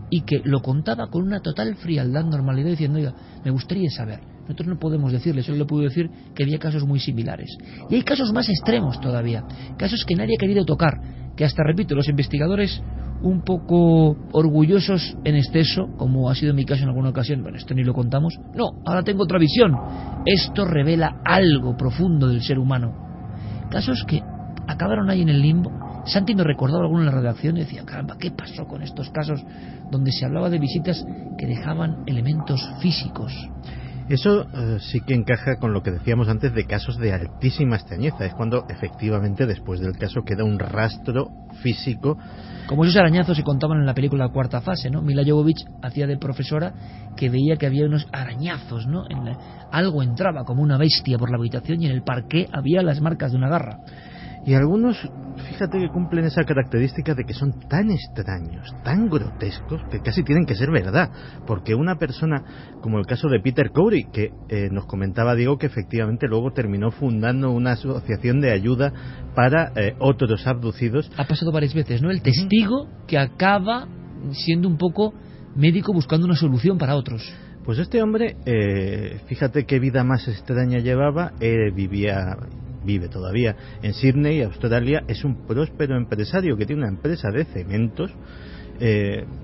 y que lo contaba con una total frialdad, normalidad, diciendo, oiga, me gustaría saber. Nosotros no podemos decirle, solo le puedo decir que había casos muy similares. Y hay casos más extremos todavía, casos que nadie ha querido tocar, que hasta, repito, los investigadores, un poco orgullosos en exceso, como ha sido mi caso en alguna ocasión, bueno, esto ni lo contamos, no, ahora tengo otra visión, esto revela algo profundo del ser humano. Casos que a acabaron ahí en el limbo. Santi nos recordaba alguno en la redacción y decía, caramba, ¿qué pasó con estos casos donde se hablaba de visitas que dejaban elementos físicos? Eso sí que encaja con lo que decíamos antes de casos de altísima extrañeza. Es cuando efectivamente después del caso queda un rastro físico. Como esos arañazos se contaban en la película Cuarta Fase, ¿no? Mila Jovovich hacía de profesora que veía que había unos arañazos, ¿no? Algo entraba como una bestia por la habitación y en el parqué había las marcas de una garra. Y algunos, fíjate que cumplen esa característica de que son tan extraños, tan grotescos, que casi tienen que ser verdad. Porque una persona, como el caso de Peter Cowrie, que nos comentaba Diego que efectivamente luego terminó fundando una asociación de ayuda para otros abducidos. Ha pasado varias veces, ¿no? El testigo que acaba siendo un poco médico buscando una solución para otros. Pues este hombre, fíjate qué vida más extraña llevaba. Vive todavía en Sydney, Australia. Es un próspero empresario que tiene una empresa de cementos,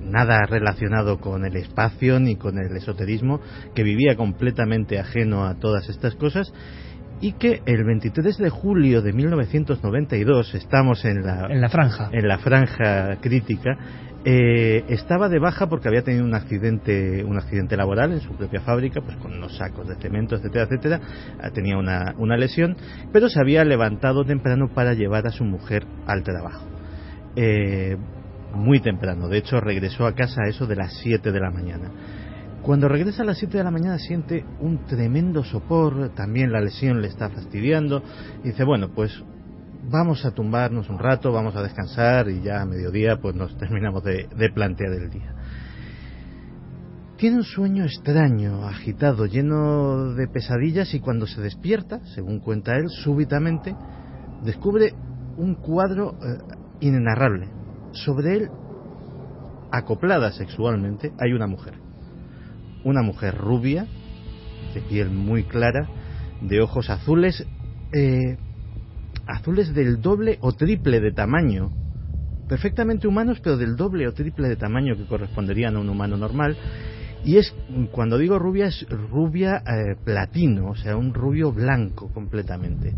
nada relacionado con el espacio ni con el esoterismo, que vivía completamente ajeno a todas estas cosas, y que el 23 de julio de 1992, estamos en la franja crítica, estaba de baja porque había tenido un accidente laboral en su propia fábrica, pues con unos sacos de cemento, etcétera, etcétera. Tenía una lesión, pero se había levantado temprano para llevar a su mujer al trabajo. Muy temprano, de hecho regresó a casa a eso de las 7 de la mañana. Cuando regresa a las 7 de la mañana siente un tremendo sopor, también la lesión le está fastidiando, y dice, bueno, pues vamos a tumbarnos un rato, vamos a descansar y ya a mediodía pues nos terminamos de plantear el día. Tiene un sueño extraño, agitado, lleno de pesadillas, y cuando se despierta, según cuenta él, súbitamente descubre un cuadro inenarrable. Sobre él, acoplada sexualmente, hay una mujer rubia, de piel muy clara, de ojos azules, azules del doble o triple de tamaño, perfectamente humanos, pero del doble o triple de tamaño que corresponderían a un humano normal. Y cuando digo rubia, es rubia platino, o sea, un rubio blanco completamente.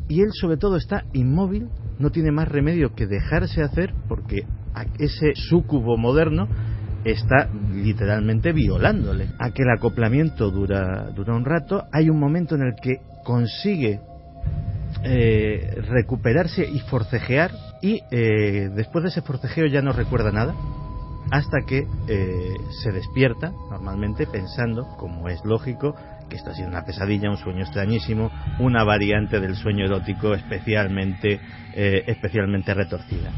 Y él sobre todo está inmóvil, no tiene más remedio que dejarse hacer, porque ese súcubo moderno está literalmente violándole. Aquel acoplamiento dura un rato. Hay un momento en el que consigue recuperarse y forcejear, y después de ese forcejeo ya no recuerda nada, hasta que se despierta normalmente pensando, como es lógico, que esto ha sido una pesadilla, un sueño extrañísimo, una variante del sueño erótico especialmente retorcida,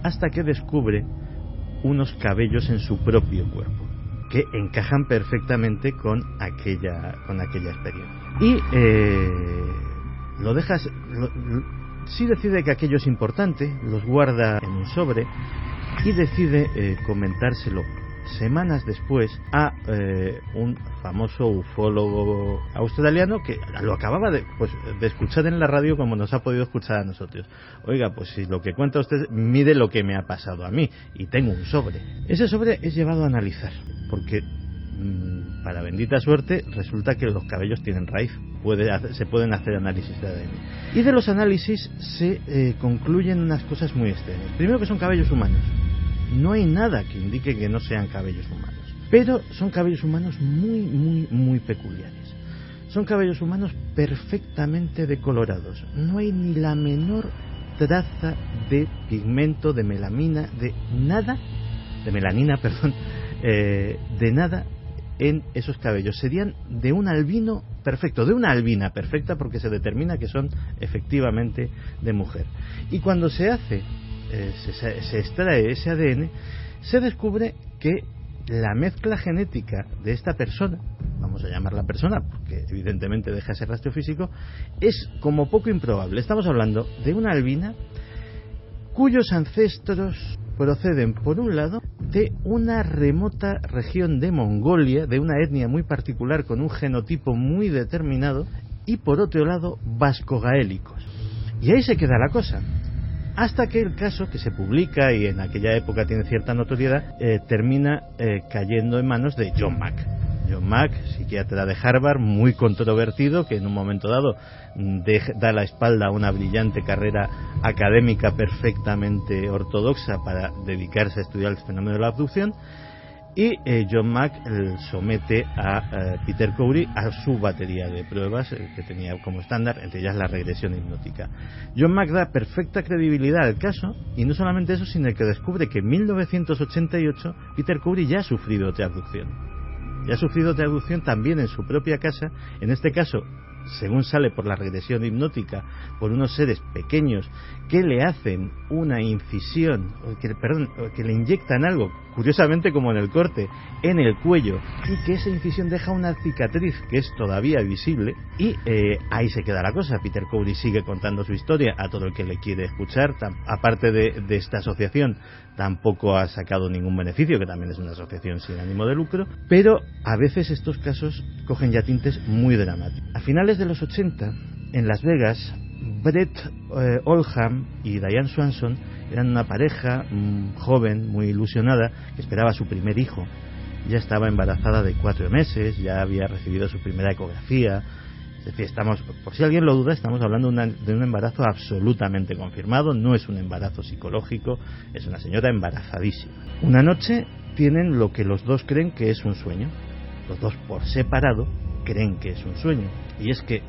hasta que descubre unos cabellos en su propio cuerpo que encajan perfectamente con aquella experiencia. Y sí decide que aquello es importante, los guarda en un sobre y decide comentárselo semanas después a un famoso ufólogo australiano que lo acababa de escuchar en la radio, como nos ha podido escuchar a nosotros. Oiga, pues si lo que cuenta usted mide lo que me ha pasado a mí, y tengo un sobre. Ese sobre es llevado a analizar, porque para bendita suerte resulta que los cabellos tienen raíz, se pueden hacer análisis de ADN, y de los análisis se concluyen unas cosas muy extrañas. Primero, que son cabellos humanos. No hay nada que indique que no sean cabellos humanos, pero son cabellos humanos muy, muy, muy peculiares. Son cabellos humanos perfectamente decolorados. No hay ni la menor traza de pigmento, de melanina, de nada en esos cabellos. Serían de un albino perfecto, de una albina perfecta, porque se determina que son efectivamente de mujer. Y cuando se extrae ese ADN, se descubre que la mezcla genética de esta persona, vamos a llamarla persona porque evidentemente deja ese rastro físico, es como poco improbable. Estamos hablando de una albina cuyos ancestros proceden, por un lado, de una remota región de Mongolia, de una etnia muy particular con un genotipo muy determinado, y por otro lado vasco-gaélicos. Y ahí se queda la cosa, hasta que el caso, que se publica y en aquella época tiene cierta notoriedad, termina cayendo en manos de John Mack. John Mack, psiquiatra de Harvard, muy controvertido, que en un momento dado da la espalda a una brillante carrera académica perfectamente ortodoxa para dedicarse a estudiar el fenómeno de la abducción. Y John Mack somete a Peter Cowrie a su batería de pruebas que tenía como estándar, entre ellas la regresión hipnótica. John Mack da perfecta credibilidad al caso, y no solamente eso, sino que descubre que en 1988 Peter Cowrie ya ha sufrido otra abducción. Ya ha sufrido otra abducción también en su propia casa, en este caso, según sale por la regresión hipnótica, por unos seres pequeños que le hacen una incisión, que le inyectan algo, curiosamente como en el corte, en el cuello, y que esa incisión deja una cicatriz que es todavía visible, y ahí se queda la cosa. Peter Cowrie sigue contando su historia a todo el que le quiere escuchar. Aparte de esta asociación, tampoco ha sacado ningún beneficio, que también es una asociación sin ánimo de lucro, pero a veces estos casos cogen ya tintes muy dramáticos. A finales de los 80, en Las Vegas, Brett Oldham y Diane Swanson eran una pareja joven, muy ilusionada, que esperaba su primer hijo. Ya estaba embarazada de 4 meses, ya había recibido su primera ecografía. Es decir, por si alguien lo duda, estamos hablando de un embarazo absolutamente confirmado. No es un embarazo psicológico, es una señora embarazadísima. Una noche tienen lo que los dos creen que es un sueño. Los dos por separado creen que es un sueño, y es que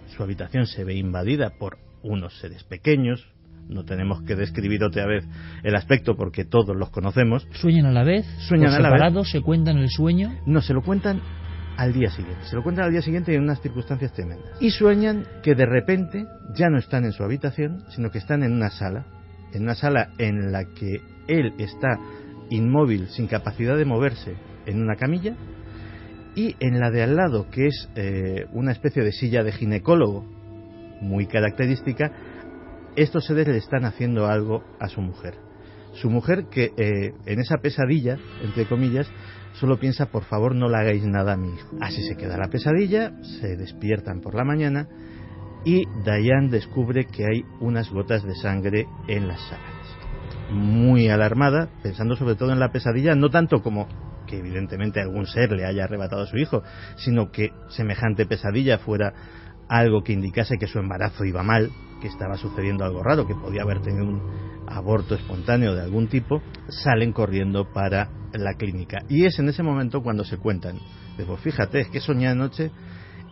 su habitación se ve invadida por unos seres pequeños. No tenemos que describir otra vez el aspecto porque todos los conocemos. ¿Sueñan a la vez? ¿Sueñan a la vez? ¿Separados? ¿Se cuentan el sueño? No, se lo cuentan al día siguiente. Se lo cuentan al día siguiente en unas circunstancias tremendas. Y sueñan que de repente ya no están en su habitación, sino que están en una sala en la que él está inmóvil, sin capacidad de moverse, en una camilla, y en la de al lado, que es una especie de silla de ginecólogo muy característica, estos seres le están haciendo algo a su mujer. Su mujer, que en esa pesadilla, entre comillas, solo piensa: por favor, no le hagáis nada a mi hijo. Así se queda la pesadilla, se despiertan por la mañana y Diane descubre que hay unas gotas de sangre en las sábanas. Muy alarmada, pensando sobre todo en la pesadilla, no tanto como que evidentemente algún ser le haya arrebatado a su hijo, sino que semejante pesadilla fuera algo que indicase que su embarazo iba mal, que estaba sucediendo algo raro, que podía haber tenido un aborto espontáneo de algún tipo. Salen corriendo para la clínica, y es en ese momento cuando se cuentan: pues fíjate, es que soñé anoche.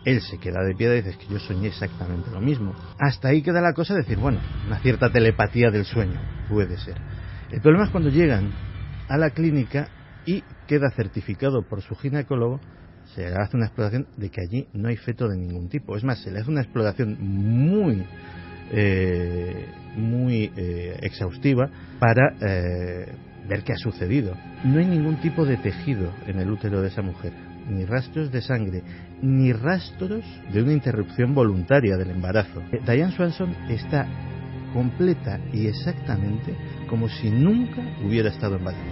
Él se queda de pie y dice: es que yo soñé exactamente lo mismo. Hasta ahí queda la cosa de decir, bueno, una cierta telepatía del sueño, puede ser. El problema es cuando llegan a la clínica y queda certificado por su ginecólogo, se le hace una exploración de que allí no hay feto de ningún tipo. Es más, se le hace una exploración muy exhaustiva para ver qué ha sucedido. No hay ningún tipo de tejido en el útero de esa mujer, ni rastros de sangre, ni rastros de una interrupción voluntaria del embarazo. Diane Swanson está completa y exactamente como si nunca hubiera estado embarazada.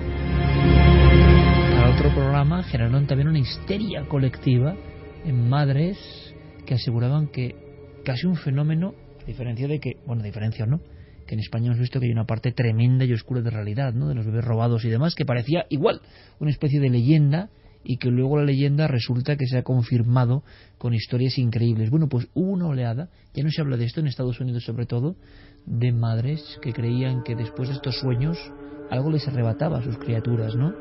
Para otro programa generaron también una histeria colectiva en madres que aseguraban que casi un fenómeno, a diferencia de que, bueno, diferencia o no, que en España hemos visto que hay una parte tremenda y oscura de realidad, ¿no?, de los bebés robados y demás, que parecía igual una especie de leyenda, y que luego la leyenda resulta que se ha confirmado con historias increíbles. Bueno, pues hubo una oleada, ya no se habla de esto en Estados Unidos sobre todo, de madres que creían que después de estos sueños algo les arrebataba a sus criaturas, ¿no?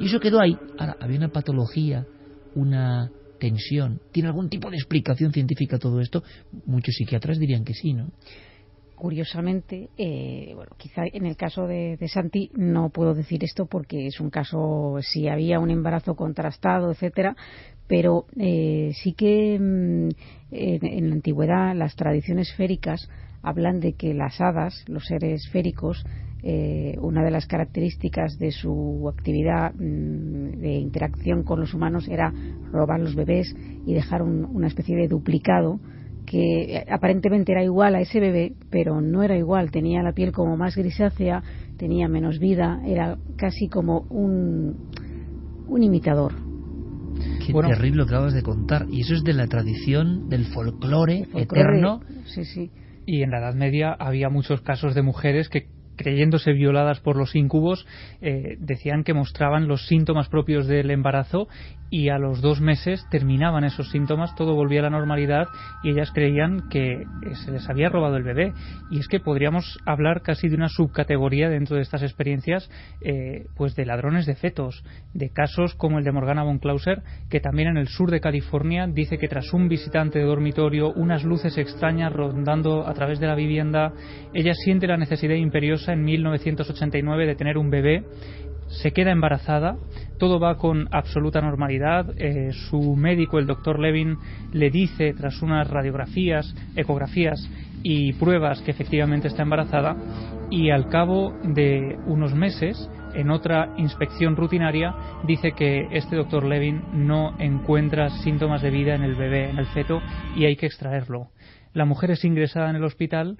Y eso quedó ahí. Ahora, había una patología, una tensión. ¿Tiene algún tipo de explicación científica todo esto? Muchos psiquiatras dirían que sí, ¿no? Curiosamente, bueno, quizá en el caso de Santi no puedo decir esto porque es un caso, si había un embarazo contrastado, etcétera, pero sí que en la antigüedad las tradiciones féricas hablan de que las hadas, los seres féricos, una de las características de su actividad de interacción con los humanos era robar los bebés y dejar una especie de duplicado que aparentemente era igual a ese bebé, pero no era igual. Tenía la piel como más grisácea, tenía menos vida, era casi como un imitador. Qué terrible lo que acabas de contar. Y eso es de la tradición del folclore eterno. Sí, sí. Y en la Edad Media había muchos casos de mujeres que creyéndose violadas por los íncubos, decían que mostraban los síntomas propios del embarazo y a los 2 meses terminaban esos síntomas, todo volvía a la normalidad y ellas creían que se les había robado el bebé. Y es que podríamos hablar casi de una subcategoría dentro de estas experiencias, pues de ladrones de fetos, de casos como el de Morgana von Clauser, que también en el sur de California dice que tras un visitante de dormitorio, unas luces extrañas rondando a través de la vivienda, ella siente la necesidad imperiosa en 1989 de tener un bebé. Se queda embarazada, todo va con absoluta normalidad. Su médico, el doctor Levin, le dice, tras unas radiografías, ecografías y pruebas, que efectivamente está embarazada, y al cabo de unos meses, en otra inspección rutinaria, dice que este doctor Levin no encuentra síntomas de vida en el bebé, en el feto, y hay que extraerlo. La mujer es ingresada en el hospital,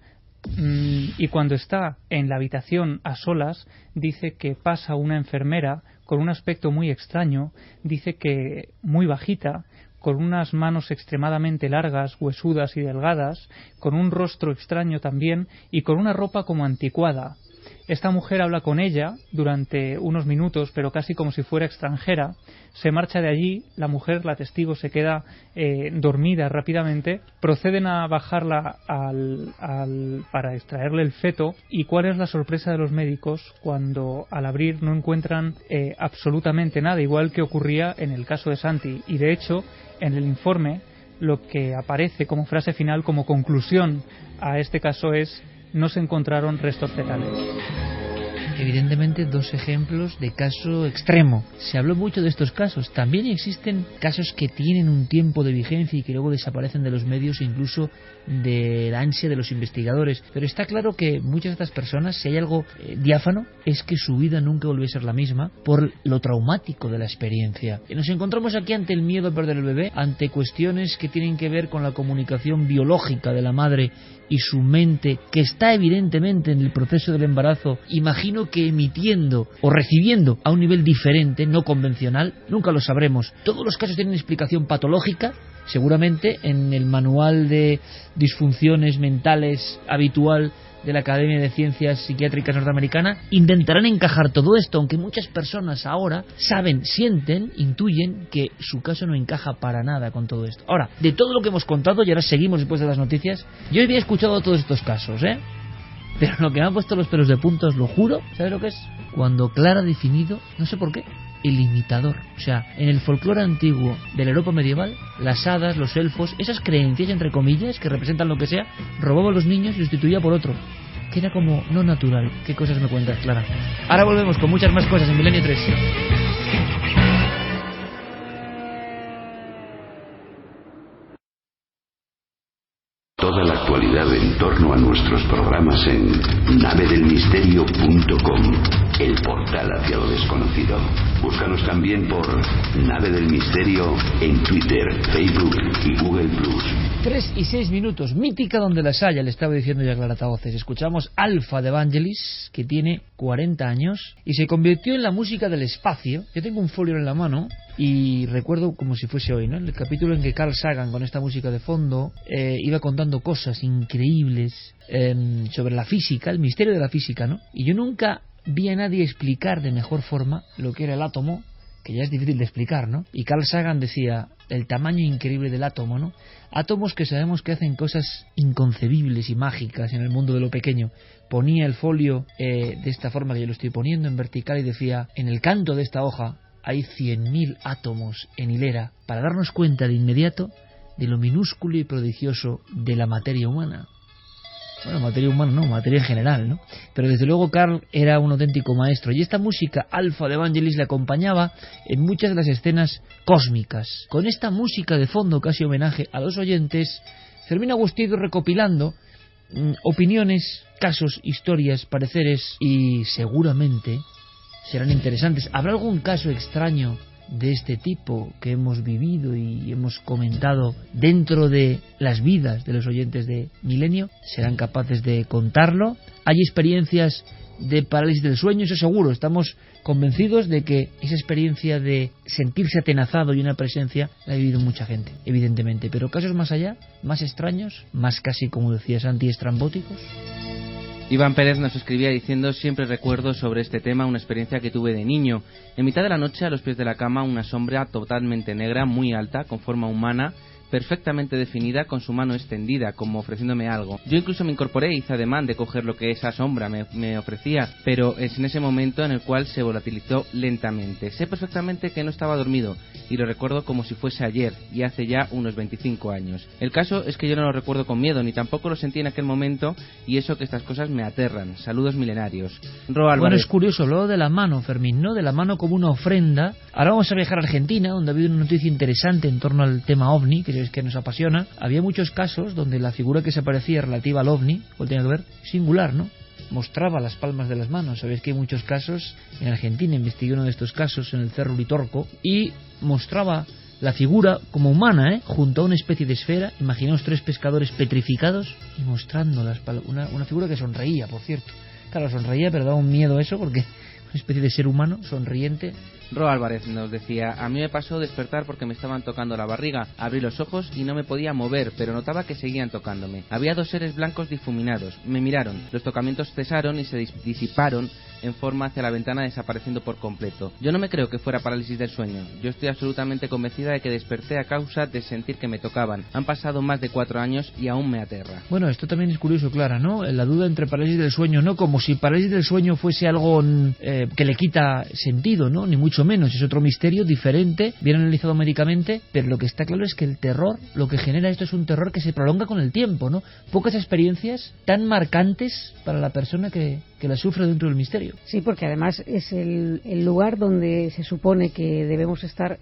y cuando está en la habitación a solas, dice que pasa una enfermera con un aspecto muy extraño, dice que muy bajita, con unas manos extremadamente largas, huesudas y delgadas, con un rostro extraño también y con una ropa como anticuada. Esta mujer habla con ella durante unos minutos, pero casi como si fuera extranjera. Se marcha de allí, la mujer, la testigo, se queda dormida rápidamente. Proceden a bajarla para extraerle el feto. ¿Y cuál es la sorpresa de los médicos cuando al abrir no encuentran absolutamente nada, igual que ocurría en el caso de Santi? Y de hecho, en el informe, lo que aparece como frase final, como conclusión a este caso es: no se encontraron restos fetales. Evidentemente, 2 ejemplos de caso extremo. Se habló mucho de estos casos. También existen casos que tienen un tiempo de vigencia y que luego desaparecen de los medios e incluso de la ansia de los investigadores. Pero está claro que muchas de estas personas, si hay algo diáfano, es que su vida nunca volvió a ser la misma por lo traumático de la experiencia. Nos encontramos aquí ante el miedo a perder el bebé, ante cuestiones que tienen que ver con la comunicación biológica de la madre y su mente, que está evidentemente en el proceso del embarazo, imagino que emitiendo o recibiendo a un nivel diferente, no convencional, nunca lo sabremos. Todos los casos tienen explicación patológica, seguramente en el manual de disfunciones mentales habitual de la Academia de Ciencias Psiquiátricas norteamericana, intentarán encajar todo esto, aunque muchas personas ahora saben, sienten, intuyen que su caso no encaja para nada con todo esto. Ahora, de todo lo que hemos contado, y ahora seguimos después de las noticias, yo había escuchado todos estos casos, pero lo que me han puesto los pelos de punta, os lo juro, ¿sabes lo que es? Cuando Clara ha definido, no sé por qué, el imitador. O sea, en el folclore antiguo de la Europa medieval, las hadas, los elfos, esas creencias entre comillas que representan lo que sea, robaban a los niños y los sustituía por otro, que era como no natural. ¿Qué cosas me cuentas, Clara? Ahora volvemos con muchas más cosas en Milenio 3. Toda la actualidad en torno a nuestros programas en navedelmisterio.com, el portal hacia lo desconocido. Búscanos también por Nave del Misterio en Twitter, Facebook y Google+. 3 y 6 minutos, mítica donde las haya, le estaba diciendo ya Clara Tavoces. Escuchamos Alpha de Vangelis, que tiene 40 años y se convirtió en la música del espacio. Yo tengo un folio en la mano y recuerdo como si fuese hoy, ¿no? El capítulo en que Carl Sagan, con esta música de fondo, iba contando cosas increíbles sobre la física, el misterio de la física, ¿no? Y yo nunca vi a nadie explicar de mejor forma lo que era el átomo, que ya es difícil de explicar, ¿no? Y Carl Sagan decía el tamaño increíble del átomo, ¿no? Átomos que sabemos que hacen cosas inconcebibles y mágicas en el mundo de lo pequeño. Ponía el folio de esta forma que yo lo estoy poniendo, en vertical, y decía: en el canto de esta hoja hay 100.000 átomos en hilera, para darnos cuenta de inmediato de lo minúsculo y prodigioso de la materia humana. Bueno, materia humana no, materia en general, ¿no? Pero desde luego Carl era un auténtico maestro, y esta música Alpha de Vangelis le acompañaba en muchas de las escenas cósmicas. Con esta música de fondo, casi homenaje a los oyentes, Fermín Agustí ha ido recopilando opiniones, casos, historias, pareceres, y seguramente serán interesantes. ¿Habrá algún caso extraño de este tipo que hemos vivido y hemos comentado dentro de las vidas de los oyentes de Milenio? ¿Serán capaces de contarlo? ¿Hay experiencias de parálisis del sueño? Eso seguro. Estamos convencidos de que esa experiencia de sentirse atenazado y una presencia la ha vivido mucha gente, evidentemente. Pero casos más allá, más extraños, más casi, como decía Santi, estrambóticos. Iván Pérez nos escribía diciendo: siempre recuerdo sobre este tema una experiencia que tuve de niño. En mitad de la noche, a los pies de la cama, una sombra totalmente negra, muy alta, con forma humana, perfectamente definida, con su mano extendida, como ofreciéndome algo. Yo incluso me incorporé y hice ademán de coger lo que esa sombra me ofrecía, pero es en ese momento en el cual se volatilizó lentamente. Sé perfectamente que no estaba dormido, y lo recuerdo como si fuese ayer, y hace ya unos 25 años. El caso es que yo no lo recuerdo con miedo, ni tampoco lo sentí en aquel momento, y eso que estas cosas me aterran. Saludos milenarios. Bueno, es curioso, lo de la mano, Fermín, ¿no? De la mano como una ofrenda. Ahora vamos a viajar a Argentina, donde ha habido una noticia interesante en torno al tema OVNI, que nos apasiona. Había muchos casos donde la figura que se aparecía relativa al OVNI, o tenía que ver, singular, ¿no? Mostraba las palmas de las manos. Sabéis que hay muchos casos en Argentina. Investigué uno de estos casos en el Cerro Uritorco y mostraba la figura como humana, junto a una especie de esfera. Imaginaos 3 pescadores petrificados y mostrando una figura que sonreía, por cierto. Claro, sonreía, pero daba un miedo eso, porque una especie de ser humano sonriente. Ro Álvarez nos decía: a mí me pasó despertar porque me estaban tocando la barriga. Abrí los ojos y no me podía mover, pero notaba que seguían tocándome. Había 2 seres blancos difuminados. Me miraron. Los tocamientos cesaron y se disiparon en forma hacia la ventana, desapareciendo por completo. Yo no me creo que fuera parálisis del sueño. Yo estoy absolutamente convencida de que desperté a causa de sentir que me tocaban. Han pasado más de 4 años y aún me aterra. Bueno, esto también es curioso, Clara, ¿no? La duda entre parálisis del sueño, no como si parálisis del sueño fuese algo que le quita sentido, ¿no? Ni mucho menos. Es otro misterio diferente, bien analizado médicamente, pero lo que está claro es que el terror, lo que genera esto es un terror que se prolonga con el tiempo, ¿no? Pocas experiencias tan marcantes para la persona que la sufre dentro del misterio. Sí, porque además es el lugar donde se supone que debemos estar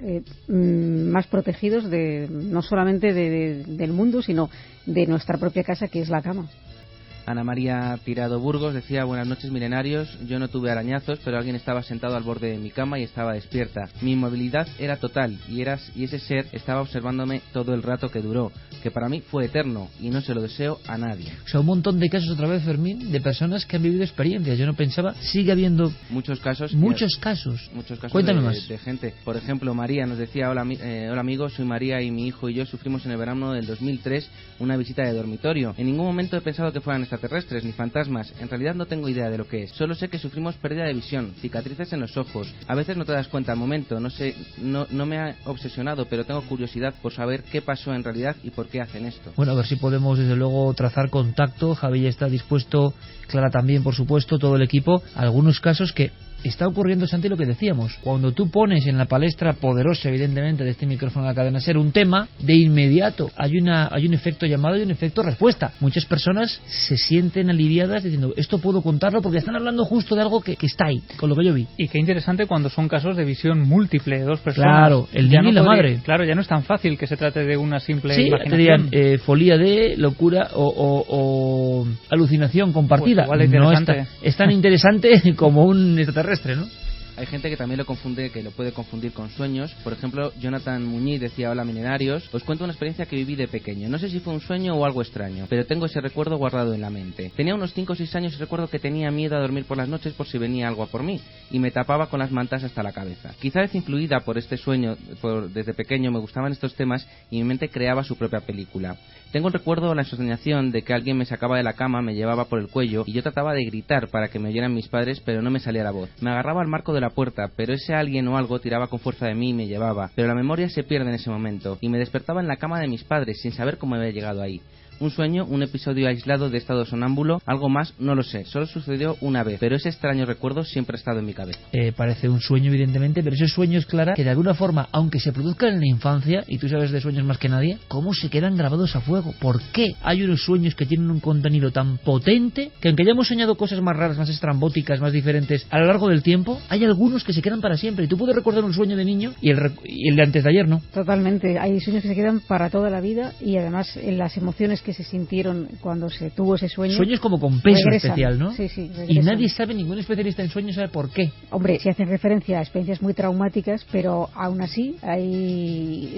más protegidos no solamente del mundo, sino de nuestra propia casa, que es la cama. Ana María Tirado Burgos decía: buenas noches milenarios, yo no tuve arañazos, pero alguien estaba sentado al borde de mi cama y estaba despierta. Mi inmovilidad era total y ese ser estaba observándome todo el rato que duró, que para mí fue eterno y no se lo deseo a nadie. O sea, un montón de casos otra vez, Fermín, de personas que han vivido experiencias. Yo no pensaba, sigue habiendo muchos casos. Cuéntame más. De gente. Por ejemplo, María nos decía: hola amigos, soy María y mi hijo y yo sufrimos en el verano del 2003 una visita de dormitorio. En ningún momento he pensado que fueran extraterrestres ni fantasmas. En realidad no tengo idea de lo que es. Solo sé que sufrimos pérdida de visión, cicatrices en los ojos. A veces no te das cuenta al momento. No sé, no me ha obsesionado, pero tengo curiosidad por saber qué pasó en realidad y por qué hacen esto. Bueno, a ver si podemos desde luego trazar contacto. Javi ya está dispuesto, Clara también, por supuesto, todo el equipo. Algunos casos que está ocurriendo, Santi, lo que decíamos. Cuando tú pones en la palestra poderosa, evidentemente, de este micrófono de la cadena SER un tema, de inmediato hay un efecto llamado y un efecto respuesta. Muchas personas se sienten aliviadas diciendo: esto puedo contarlo porque están hablando justo de algo que está ahí, con lo que yo vi. Y qué interesante cuando son casos de visión múltiple de 2 personas. Claro, el niño y la madre. Claro, ya no es tan fácil que se trate de una simple imaginación. Te dirían folía de locura o alucinación compartida. Pues igual no es tan interesante como un extraterrestre, ¿no? Hay gente que también lo puede confundir con sueños. Por ejemplo, Jonathan Muñiz decía: hola milenarios, os cuento una experiencia que viví de pequeño. No sé si fue un sueño o algo extraño, pero tengo ese recuerdo guardado en la mente. Tenía unos 5 o 6 años y recuerdo que tenía miedo a dormir por las noches por si venía algo a por mí, y me tapaba con las mantas hasta la cabeza. Quizás influida por este sueño, desde pequeño me gustaban estos temas y mi mente creaba su propia película. Tengo el recuerdo o la asociación de que alguien me sacaba de la cama, me llevaba por el cuello y yo trataba de gritar para que me oyeran mis padres, pero no me salía la voz. Me agarraba al marco de la puerta, pero ese alguien o algo tiraba con fuerza de mí y me llevaba, pero la memoria se pierde en ese momento y me despertaba en la cama de mis padres sin saber cómo había llegado ahí. Un sueño, un episodio aislado de estado sonámbulo, algo más, no lo sé, solo sucedió una vez, pero ese extraño recuerdo siempre ha estado en mi cabeza. Parece un sueño, evidentemente, pero esos sueños, Clara, que de alguna forma, aunque se produzcan en la infancia, y tú sabes de sueños más que nadie, ¿cómo se quedan grabados a fuego? ¿Por qué hay unos sueños que tienen un contenido tan potente que aunque hayamos soñado cosas más raras, más estrambóticas, más diferentes a lo largo del tiempo, hay algunos que se quedan para siempre? Y tú puedes recordar un sueño de niño y el de antes de ayer, ¿no? Totalmente, hay sueños que se quedan para toda la vida y además las emociones que se sintieron cuando se tuvo ese sueño. Sueños como con peso regresan, especial, ¿no? Sí, regresan. Y nadie sabe, ningún especialista en sueños sabe por qué. Hombre, si hacen referencia a experiencias muy traumáticas, pero aún así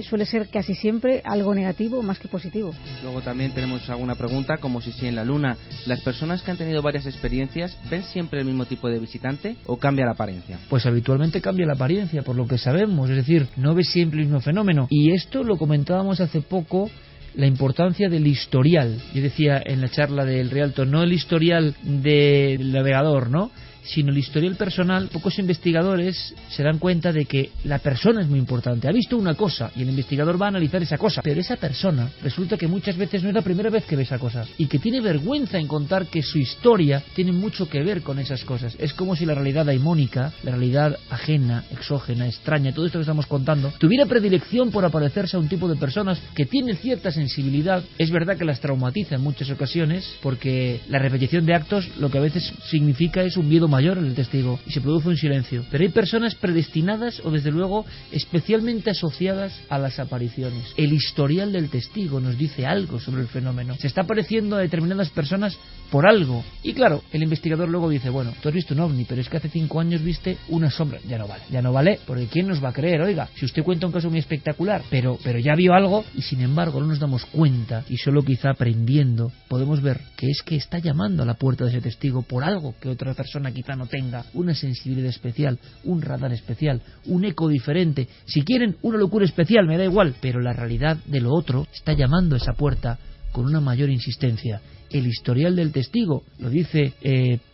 suele ser casi siempre algo negativo más que positivo. Luego también tenemos alguna pregunta, como si en la Luna, ¿las personas que han tenido varias experiencias ven siempre el mismo tipo de visitante o cambia la apariencia? Pues habitualmente cambia la apariencia, por lo que sabemos, es decir, no ves siempre el mismo fenómeno. Y esto lo comentábamos hace poco. la importancia del historial. Yo decía en la charla del Rialto, no el historial del navegador, ¿no?, sino el historial personal. Pocos investigadores se dan cuenta de que la persona es muy importante. Ha visto una cosa y el investigador va a analizar esa cosa, pero esa persona resulta que muchas veces no es la primera vez que ve esa cosa y que tiene vergüenza en contar que su historia tiene mucho que ver con esas cosas. Es como si la realidad daimónica, la realidad ajena, exógena, extraña, todo esto que estamos contando, tuviera predilección por aparecerse a un tipo de personas que tienen cierta sensibilidad. Es verdad que las traumatiza en muchas ocasiones, porque la repetición de actos lo que a veces significa es un miedo mayor en el testigo y se produce un silencio. Pero hay personas predestinadas o desde luego especialmente asociadas a las apariciones. El historial del testigo nos dice algo sobre el fenómeno. Se está apareciendo a determinadas personas por algo. Y claro, el investigador luego dice, bueno, tú has visto un ovni, pero es que hace 5 años viste una sombra. Ya no vale, porque ¿quién nos va a creer? Oiga, si usted cuenta un caso muy espectacular, pero ya vio algo, y sin embargo no nos damos cuenta, y solo quizá aprendiendo podemos ver que es que está llamando a la puerta de ese testigo por algo que otra persona quizá no tenga, una sensibilidad especial, un radar especial, un eco diferente, si quieren una locura especial, me da igual, pero la realidad de lo otro está llamando a esa puerta con una mayor insistencia. El historial del testigo, lo dice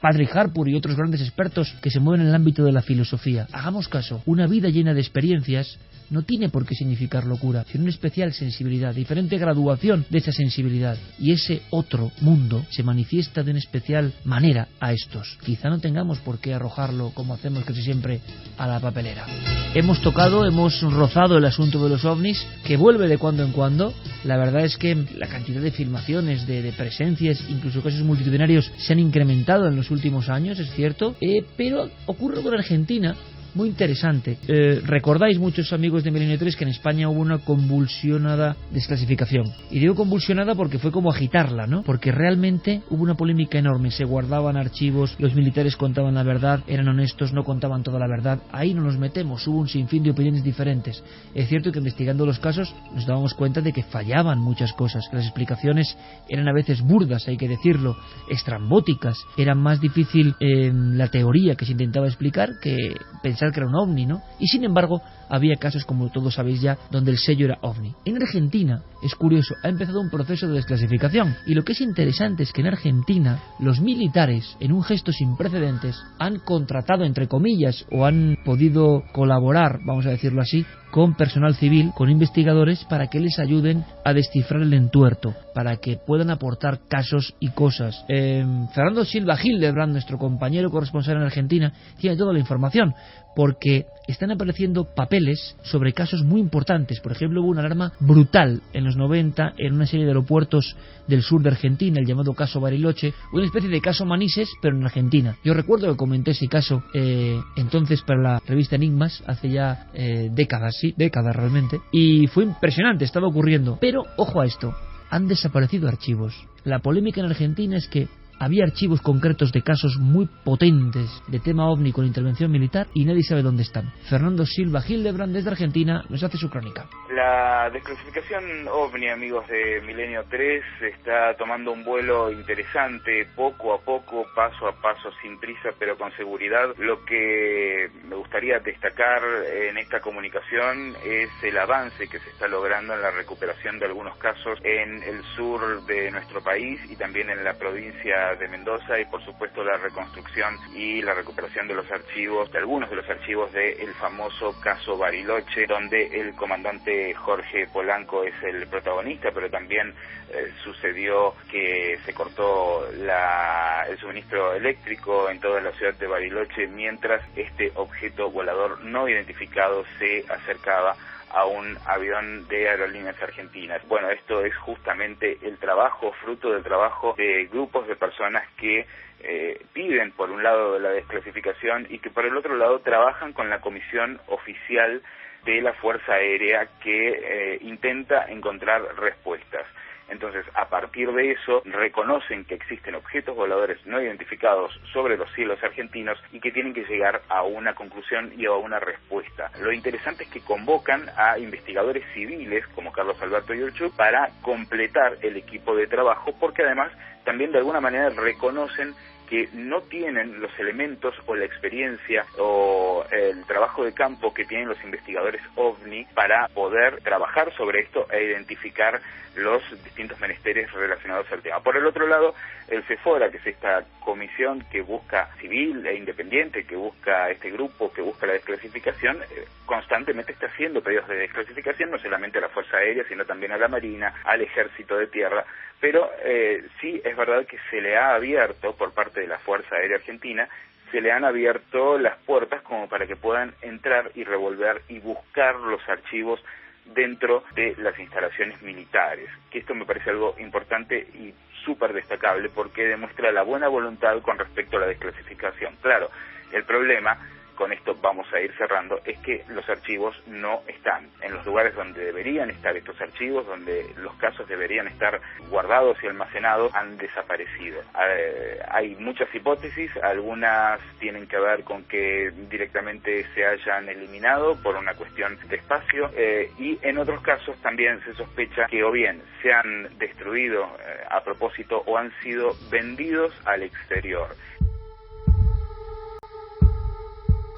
Padre Harpur y otros grandes expertos que se mueven en el ámbito de la filosofía. Hagamos caso, una vida llena de experiencias no tiene por qué significar locura, sino una especial sensibilidad, diferente graduación de esa sensibilidad. Y ese otro mundo se manifiesta de una especial manera a estos. Quizá no tengamos por qué arrojarlo, como hacemos casi siempre, a la papelera. Hemos rozado el asunto de los ovnis, que vuelve de cuando en cuando. La verdad es que la cantidad de filmaciones, de presencias, incluso casos multitudinarios, se han incrementado en los últimos años, es cierto, pero ocurre con Argentina. Muy interesante. Recordáis, muchos amigos de Milenio 3, que en España hubo una convulsionada desclasificación. Y digo convulsionada porque fue como agitarla, ¿no? Porque realmente hubo una polémica enorme. Se guardaban archivos, los militares contaban la verdad, eran honestos, no contaban toda la verdad. Ahí no nos metemos, hubo un sinfín de opiniones diferentes. Es cierto que investigando los casos nos dábamos cuenta de que fallaban muchas cosas, que las explicaciones eran a veces burdas, hay que decirlo, estrambóticas. Era más difícil la teoría que se intentaba explicar que pensar que era un ovni, ¿no? Y sin embargo había casos, como todos sabéis ya, donde el sello era ovni. En Argentina, es curioso, ha empezado un proceso de desclasificación, y lo que es interesante es que en Argentina los militares, en un gesto sin precedentes, han contratado, entre comillas, o han podido colaborar, vamos a decirlo así, con personal civil, con investigadores, para que les ayuden a descifrar el entuerto, para que puedan aportar casos y cosas. Fernando Silva Hildebrand, nuestro compañero corresponsal en Argentina, tiene toda la información, porque están apareciendo papeles sobre casos muy importantes. Por ejemplo, hubo una alarma brutal en los 90 en una serie de aeropuertos del sur de Argentina, el llamado caso Bariloche, una especie de caso Manises, pero en Argentina. Yo recuerdo que comenté ese caso entonces para la revista Enigmas, hace ya décadas realmente, y fue impresionante, estaba ocurriendo. Pero, ojo a esto, han desaparecido archivos. La polémica en Argentina es que había archivos concretos de casos muy potentes de tema ovni con intervención militar y nadie sabe dónde están. Fernando Silva Hildebrand, desde Argentina, nos hace su crónica. La desclasificación ovni, amigos de Milenio 3, está tomando un vuelo interesante, poco a poco, paso a paso, sin prisa, pero con seguridad. Lo que me gustaría destacar en esta comunicación es el avance que se está logrando en la recuperación de algunos casos en el sur de nuestro país y también en la provincia de Mendoza, y por supuesto la reconstrucción y la recuperación de los archivos, de algunos de los archivos del famoso caso Bariloche, donde el comandante Jorge Polanco es el protagonista, pero también sucedió que se cortó el suministro eléctrico en toda la ciudad de Bariloche mientras este objeto volador no identificado se acercaba a un avión de Aerolíneas Argentinas. Bueno, esto es justamente el trabajo, fruto del trabajo de grupos de personas que piden por un lado la desclasificación y que por el otro lado trabajan con la comisión oficial de la Fuerza Aérea que intenta encontrar respuestas. Entonces, a partir de eso, reconocen que existen objetos voladores no identificados sobre los cielos argentinos y que tienen que llegar a una conclusión y a una respuesta. Lo interesante es que convocan a investigadores civiles, como Carlos Alberto Yurchuk, para completar el equipo de trabajo, porque además también de alguna manera reconocen que no tienen los elementos o la experiencia o el trabajo de campo que tienen los investigadores OVNI para poder trabajar sobre esto e identificar los distintos menesteres relacionados al tema. Por el otro lado, el CEFORA, que es esta comisión que busca civil e independiente, que busca este grupo, que busca la desclasificación, constantemente está haciendo pedidos de desclasificación, no solamente a la Fuerza Aérea, sino también a la Marina, al Ejército de Tierra, pero sí es verdad que se le ha abierto por parte de la Fuerza Aérea Argentina, se le han abierto las puertas como para que puedan entrar y revolver y buscar los archivos dentro de las instalaciones militares, que esto me parece algo importante y súper destacable porque demuestra la buena voluntad con respecto a la desclasificación. Claro, el problema, con esto vamos a ir cerrando, es que los archivos no están en los lugares donde deberían estar estos archivos, donde los casos deberían estar guardados y almacenados, han desaparecido. Hay muchas hipótesis, algunas tienen que ver con que directamente se hayan eliminado por una cuestión de espacio, y en otros casos también se sospecha que o bien se han destruido a propósito o han sido vendidos al exterior.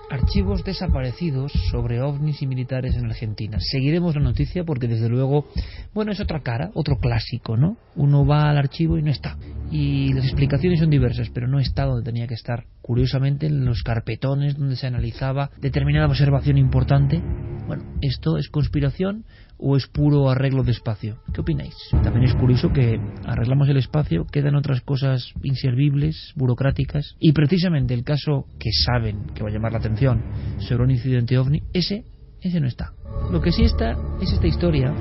Archivos desaparecidos sobre ovnis y militares en Argentina. Seguiremos la noticia porque desde luego, bueno, es otra cara, otro clásico, ¿no? Uno va al archivo y no está. Y las explicaciones son diversas, pero no está donde tenía que estar. Curiosamente, en los carpetones donde se analizaba determinada observación importante. Bueno, ¿esto es conspiración o es puro arreglo de espacio? ¿Qué opináis? También es curioso que arreglamos el espacio, quedan otras cosas inservibles, burocráticas, y precisamente el caso que saben que va a llamar la atención sobre un incidente ovni, ese no está. Lo que sí está es esta historia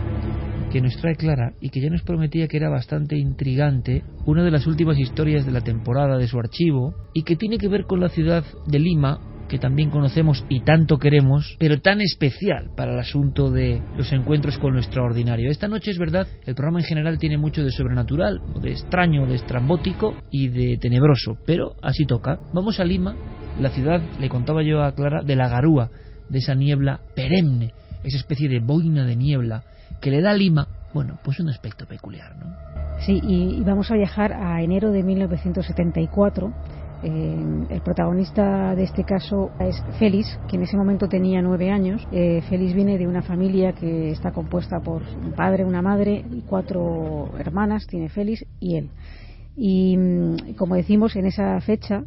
que nos trae Clara y que ya nos prometía que era bastante intrigante, una de las últimas historias de la temporada de su archivo, y que tiene que ver con la ciudad de Lima, que también conocemos y tanto queremos, pero tan especial para el asunto de los encuentros con lo extraordinario. Esta noche, es verdad, el programa en general tiene mucho de sobrenatural, de extraño, de estrambótico y de tenebroso, pero así toca. Vamos a Lima, la ciudad, le contaba yo a Clara, de la garúa, de esa niebla perenne, esa especie de boina de niebla que le da a Lima, bueno, pues un aspecto peculiar, ¿no? Sí, y vamos a viajar a enero de 1974. El protagonista de este caso es Félix, que en ese momento tenía 9 años. Félix viene de una familia que está compuesta por un padre, una madre y 4 hermanas, tiene Félix y él. Y como decimos, en esa fecha,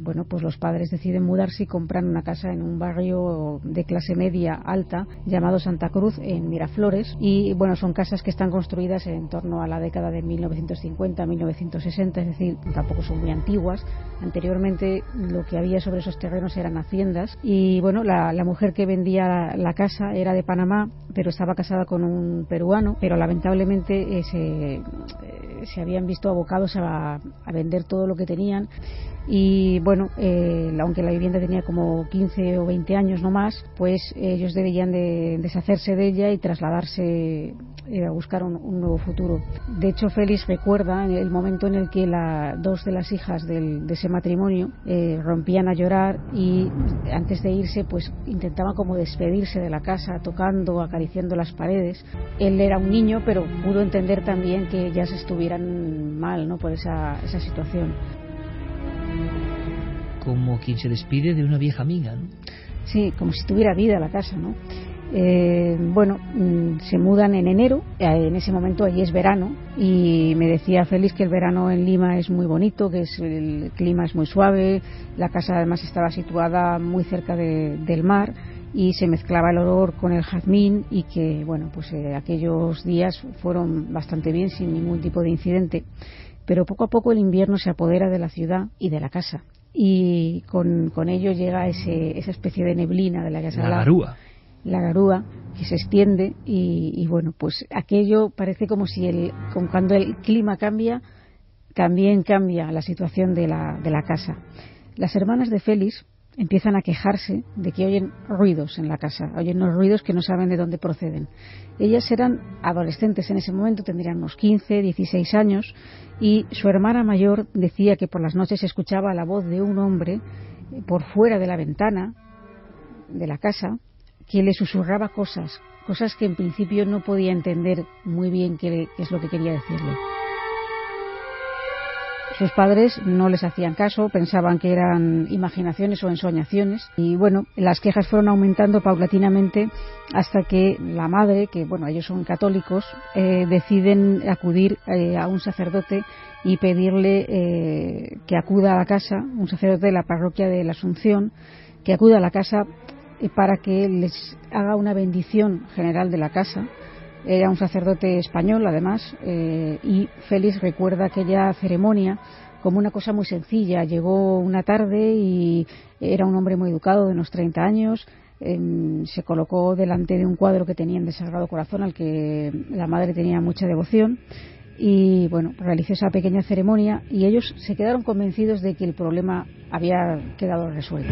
bueno, pues los padres deciden mudarse y compran una casa en un barrio de clase media alta llamado Santa Cruz, en Miraflores. Y bueno, son casas que están construidas en torno a la década de 1950-1960, es decir, tampoco son muy antiguas. Anteriormente lo que había sobre esos terrenos eran haciendas. Y bueno, la mujer que vendía la casa era de Panamá, pero estaba casada con un peruano, pero lamentablemente se habían visto abocados a vender todo lo que tenían. Y bueno, aunque la vivienda tenía como 15 o 20 años no más, pues ellos debían de deshacerse de ella y trasladarse a buscar un nuevo futuro. De hecho, Félix recuerda el momento en el que 2 de las hijas de ese matrimonio rompían a llorar y antes de irse pues intentaban como despedirse de la casa, tocando, acariciando las paredes. Él era un niño, pero pudo entender también que ellas estuvieran mal, ¿no?, por esa situación. Como quien se despide de una vieja amiga, ¿no? Sí, como si tuviera vida la casa, ¿no? Bueno, se mudan en enero, en ese momento allí es verano, y me decía Félix que el verano en Lima es muy bonito, que el clima es muy suave, la casa además estaba situada muy cerca del mar y se mezclaba el olor con el jazmín, y que bueno, pues aquellos días fueron bastante bien, sin ningún tipo de incidente. Pero poco a poco el invierno se apodera de la ciudad y de la casa, y con ello llega esa especie de neblina de la que se habla. La garúa, que se extiende, y bueno, pues aquello parece como si cuando el clima cambia, también cambia la situación de la casa. Las hermanas de Félix empiezan a quejarse de que oyen ruidos en la casa, oyen unos ruidos que no saben de dónde proceden. Ellas eran adolescentes en ese momento, tendrían unos 15, 16 años, y su hermana mayor decía que por las noches escuchaba la voz de un hombre por fuera de la ventana de la casa, que le susurraba cosas que en principio no podía entender muy bien qué es lo que quería decirle. Sus padres no les hacían caso, pensaban que eran imaginaciones o ensoñaciones, y bueno, las quejas fueron aumentando paulatinamente hasta que la madre, que bueno, ellos son católicos, deciden acudir a un sacerdote y pedirle que acuda a la casa, un sacerdote de la parroquia de la Asunción, que acuda a la casa para que les haga una bendición general de la casa. Era un sacerdote español, además, y Félix recuerda aquella ceremonia como una cosa muy sencilla. Llegó una tarde y era un hombre muy educado, de unos 30 años. Se colocó delante de un cuadro que tenían del Sagrado Corazón, al que la madre tenía mucha devoción. Y bueno, realizó esa pequeña ceremonia y ellos se quedaron convencidos de que el problema había quedado resuelto.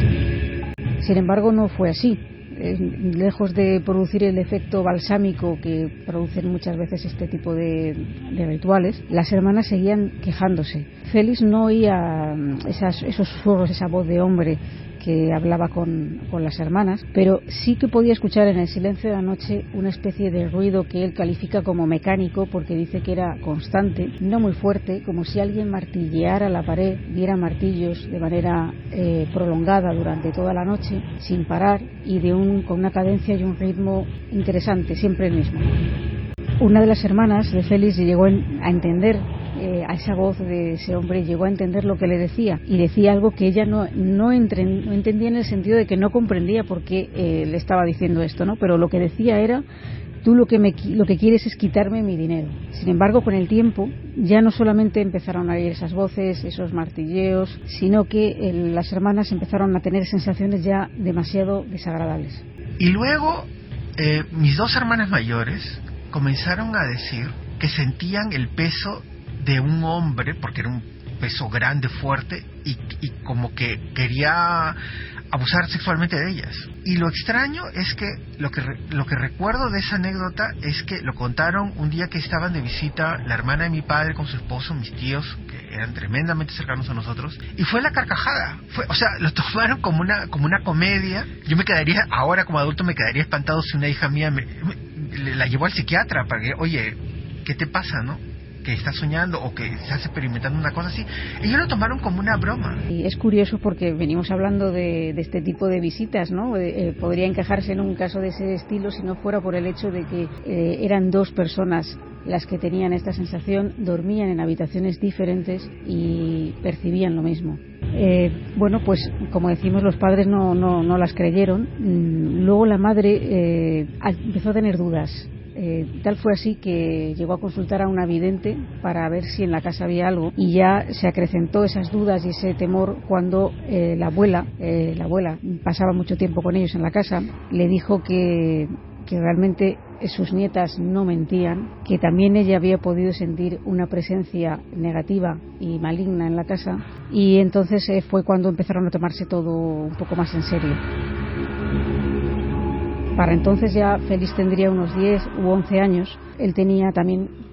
Sin embargo, no fue así. Lejos de producir el efecto balsámico que producen muchas veces este tipo de rituales, las hermanas seguían quejándose. Félix no oía esos susurros, esa voz de hombre que hablaba con las hermanas, pero sí que podía escuchar en el silencio de la noche una especie de ruido que él califica como mecánico, porque dice que era constante, no muy fuerte, como si alguien martilleara la pared, diera martillos de manera prolongada durante toda la noche, sin parar y con una cadencia y un ritmo interesante, siempre el mismo. Una de las hermanas de Félix llegó a entender a esa voz de ese hombre, llegó a entender lo que le decía, y decía algo que ella no entendía, en el sentido de que no comprendía por qué le estaba diciendo esto, ¿no? Pero lo que decía era: tú lo que quieres es quitarme mi dinero. Sin embargo, con el tiempo ya no solamente empezaron a oír esas voces, esos martilleos, sino que las hermanas empezaron a tener sensaciones ya demasiado desagradables. Y luego mis dos hermanas mayores comenzaron a decir que sentían el peso de un hombre, porque era un peso grande, fuerte, y como que quería abusar sexualmente de ellas. Y lo extraño es que lo que recuerdo de esa anécdota es que lo contaron un día que estaban de visita la hermana de mi padre con su esposo, mis tíos, que eran tremendamente cercanos a nosotros, y fue la carcajada. O sea, lo tomaron como una comedia. Yo me quedaría, ahora como adulto, me quedaría espantado si una hija mía la llevó al psiquiatra para que, oye, ¿qué te pasa, no? Que estás soñando o que estás experimentando una cosa así. Ellos lo tomaron como una broma. Y es curioso porque venimos hablando de este tipo de visitas, ¿no? Podría encajarse en un caso de ese estilo si no fuera por el hecho de que eran dos personas las que tenían esta sensación, dormían en habitaciones diferentes y percibían lo mismo. Bueno, pues como decimos, los padres no las creyeron. Luego la madre empezó a tener dudas. Tal fue así que llegó a consultar a una vidente para ver si en la casa había algo, y ya se acrecentó esas dudas y ese temor cuando la abuela pasaba mucho tiempo con ellos en la casa. Le dijo que realmente sus nietas no mentían, que también ella había podido sentir una presencia negativa y maligna en la casa, y entonces fue cuando empezaron a tomarse todo un poco más en serio. Para entonces ya Félix tendría unos 10 u 11 años. Él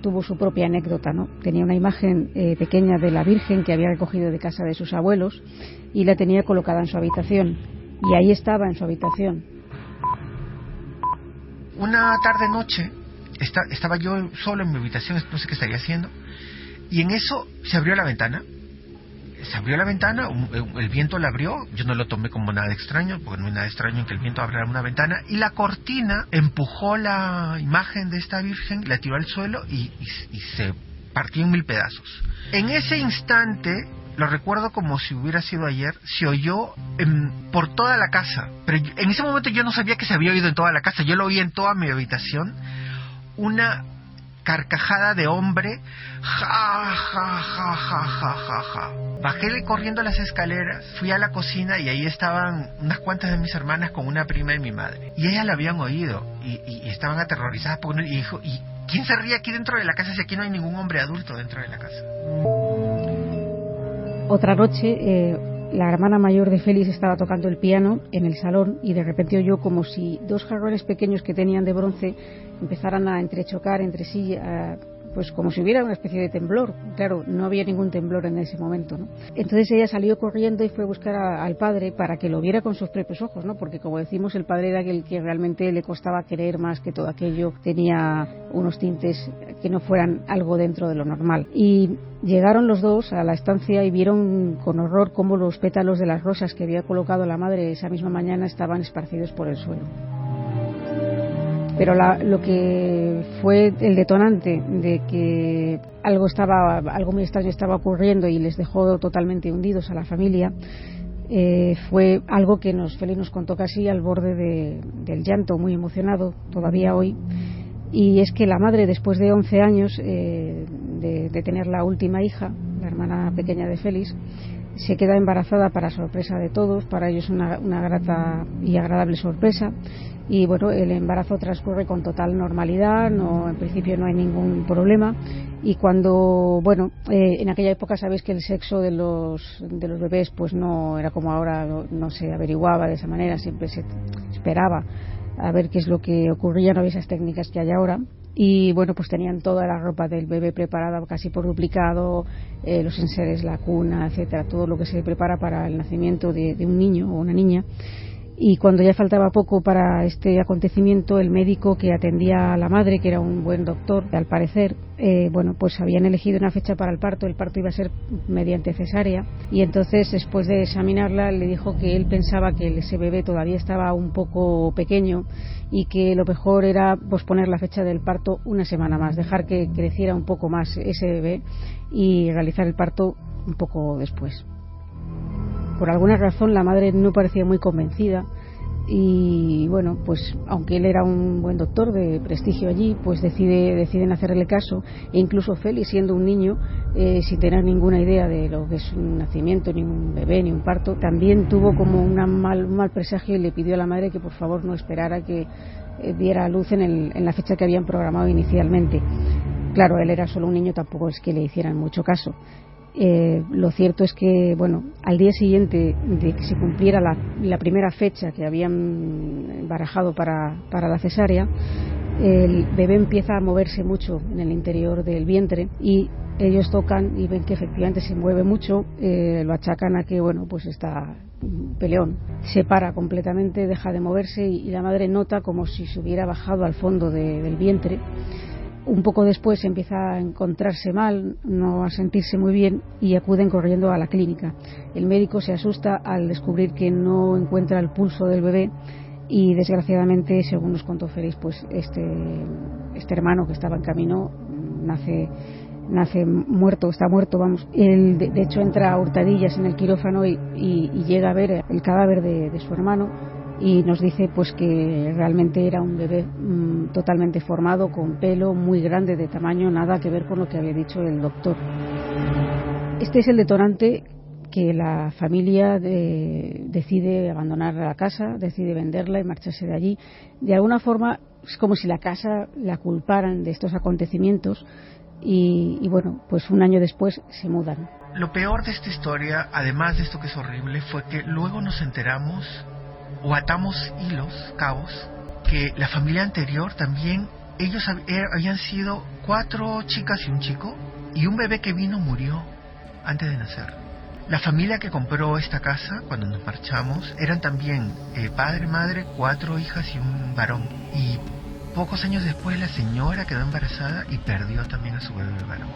tuvo su propia anécdota, ¿no? Tenía una imagen pequeña de la Virgen que había recogido de casa de sus abuelos y la tenía colocada en su habitación. Y ahí estaba en su habitación. Una tarde-noche estaba yo solo en mi habitación, no sé qué estaría haciendo, y en eso se abrió la ventana. El viento la abrió. Yo no lo tomé como nada extraño, porque no hay nada extraño en que el viento abra una ventana, y la cortina empujó la imagen de esta Virgen, la tiró al suelo y se partió en 1000 pedazos. En ese instante, lo recuerdo como si hubiera sido ayer, se oyó por toda la casa, pero en ese momento yo no sabía que se había oído en toda la casa, yo lo oí en toda mi habitación, una carcajada de hombre, ja, ja, ja, ja, ja, ja, ja. Bajé corriendo las escaleras, fui a la cocina y ahí estaban unas cuantas de mis hermanas con una prima de mi madre. Y ellas la habían oído y estaban aterrorizadas porque y dijo, ¿y quién se ríe aquí dentro de la casa si aquí no hay ningún hombre adulto dentro de la casa? Otra noche, la hermana mayor de Félix estaba tocando el piano en el salón y de repente oyó como si dos jarrones pequeños que tenían de bronce empezaran a entrechocar entre sí pues como si hubiera una especie de temblor. Claro, no había ningún temblor en ese momento, ¿no? Entonces ella salió corriendo y fue a buscar al padre para que lo viera con sus propios ojos, ¿no? Porque como decimos, el padre era el que realmente le costaba creer más que todo aquello tenía unos tintes que no fueran algo dentro de lo normal. Y llegaron los dos a la estancia y vieron con horror cómo los pétalos de las rosas que había colocado la madre esa misma mañana estaban esparcidos por el suelo. Pero lo que fue el detonante de que algo muy extraño estaba ocurriendo y les dejó totalmente hundidos a la familia, fue algo que Félix nos contó casi al borde del llanto, muy emocionado todavía hoy. Y es que la madre, después de 11 años de tener la última hija, la hermana pequeña de Félix, se queda embarazada para sorpresa de todos, para ellos una grata y agradable sorpresa. Y bueno, el embarazo transcurre con total normalidad, en principio no hay ningún problema. Y cuando, en aquella época sabéis que el sexo de los bebés pues no era como ahora, no se averiguaba de esa manera, siempre se esperaba a ver qué es lo que ocurría, no había esas técnicas que hay ahora. Y bueno, pues tenían toda la ropa del bebé preparada casi por duplicado, los enseres, la cuna, etcétera, todo lo que se prepara para el nacimiento de un niño o una niña. Y cuando ya faltaba poco para este acontecimiento, el médico que atendía a la madre, que era un buen doctor, al parecer, pues habían elegido una fecha para el parto iba a ser mediante cesárea, y entonces después de examinarla le dijo que él pensaba que ese bebé todavía estaba un poco pequeño y que lo mejor era posponer la fecha del parto una semana más, dejar que creciera un poco más ese bebé y realizar el parto un poco después. Por alguna razón la madre no parecía muy convencida y bueno, pues aunque él era un buen doctor de prestigio allí, pues deciden hacerle caso, e incluso Félix, siendo un niño, sin tener ninguna idea de lo que es un nacimiento, ni un bebé, ni un parto, también tuvo como un mal presagio y le pidió a la madre que por favor no esperara que diera a luz en la fecha que habían programado inicialmente. Claro, él era solo un niño, tampoco es que le hicieran mucho caso. Lo cierto es que, al día siguiente de que se cumpliera la primera fecha que habían barajado para la cesárea, el bebé empieza a moverse mucho en el interior del vientre y ellos tocan y ven que efectivamente se mueve mucho, lo achacan a que, pues está peleón. Se para completamente, deja de moverse y la madre nota como si se hubiera bajado al fondo del vientre. Un poco después empieza a encontrarse mal, no a sentirse muy bien y acuden corriendo a la clínica. El médico se asusta al descubrir que no encuentra el pulso del bebé y desgraciadamente, según nos contó Félix, pues este hermano que estaba en camino nace muerto, está muerto, vamos. Él de hecho entra a hurtadillas en el quirófano y llega a ver el cadáver de su hermano. Y nos dice pues que realmente era un bebé totalmente formado, con pelo muy grande, de tamaño nada que ver con lo que había dicho el doctor. Este es el detonante que la familia decide abandonar la casa, decide venderla y marcharse de allí. De alguna forma es como si la casa la culparan de estos acontecimientos y pues un año después se mudan. Lo peor de esta historia, además de esto que es horrible, fue que luego nos enteramos o atamos cabos, que la familia anterior también, ellos habían sido 4 chicas y un chico, y un bebé que murió antes de nacer. La familia que compró esta casa, cuando nos marchamos, eran también padre, madre, 4 hijas y un varón. Y pocos años después la señora quedó embarazada y perdió también a su bebé varón.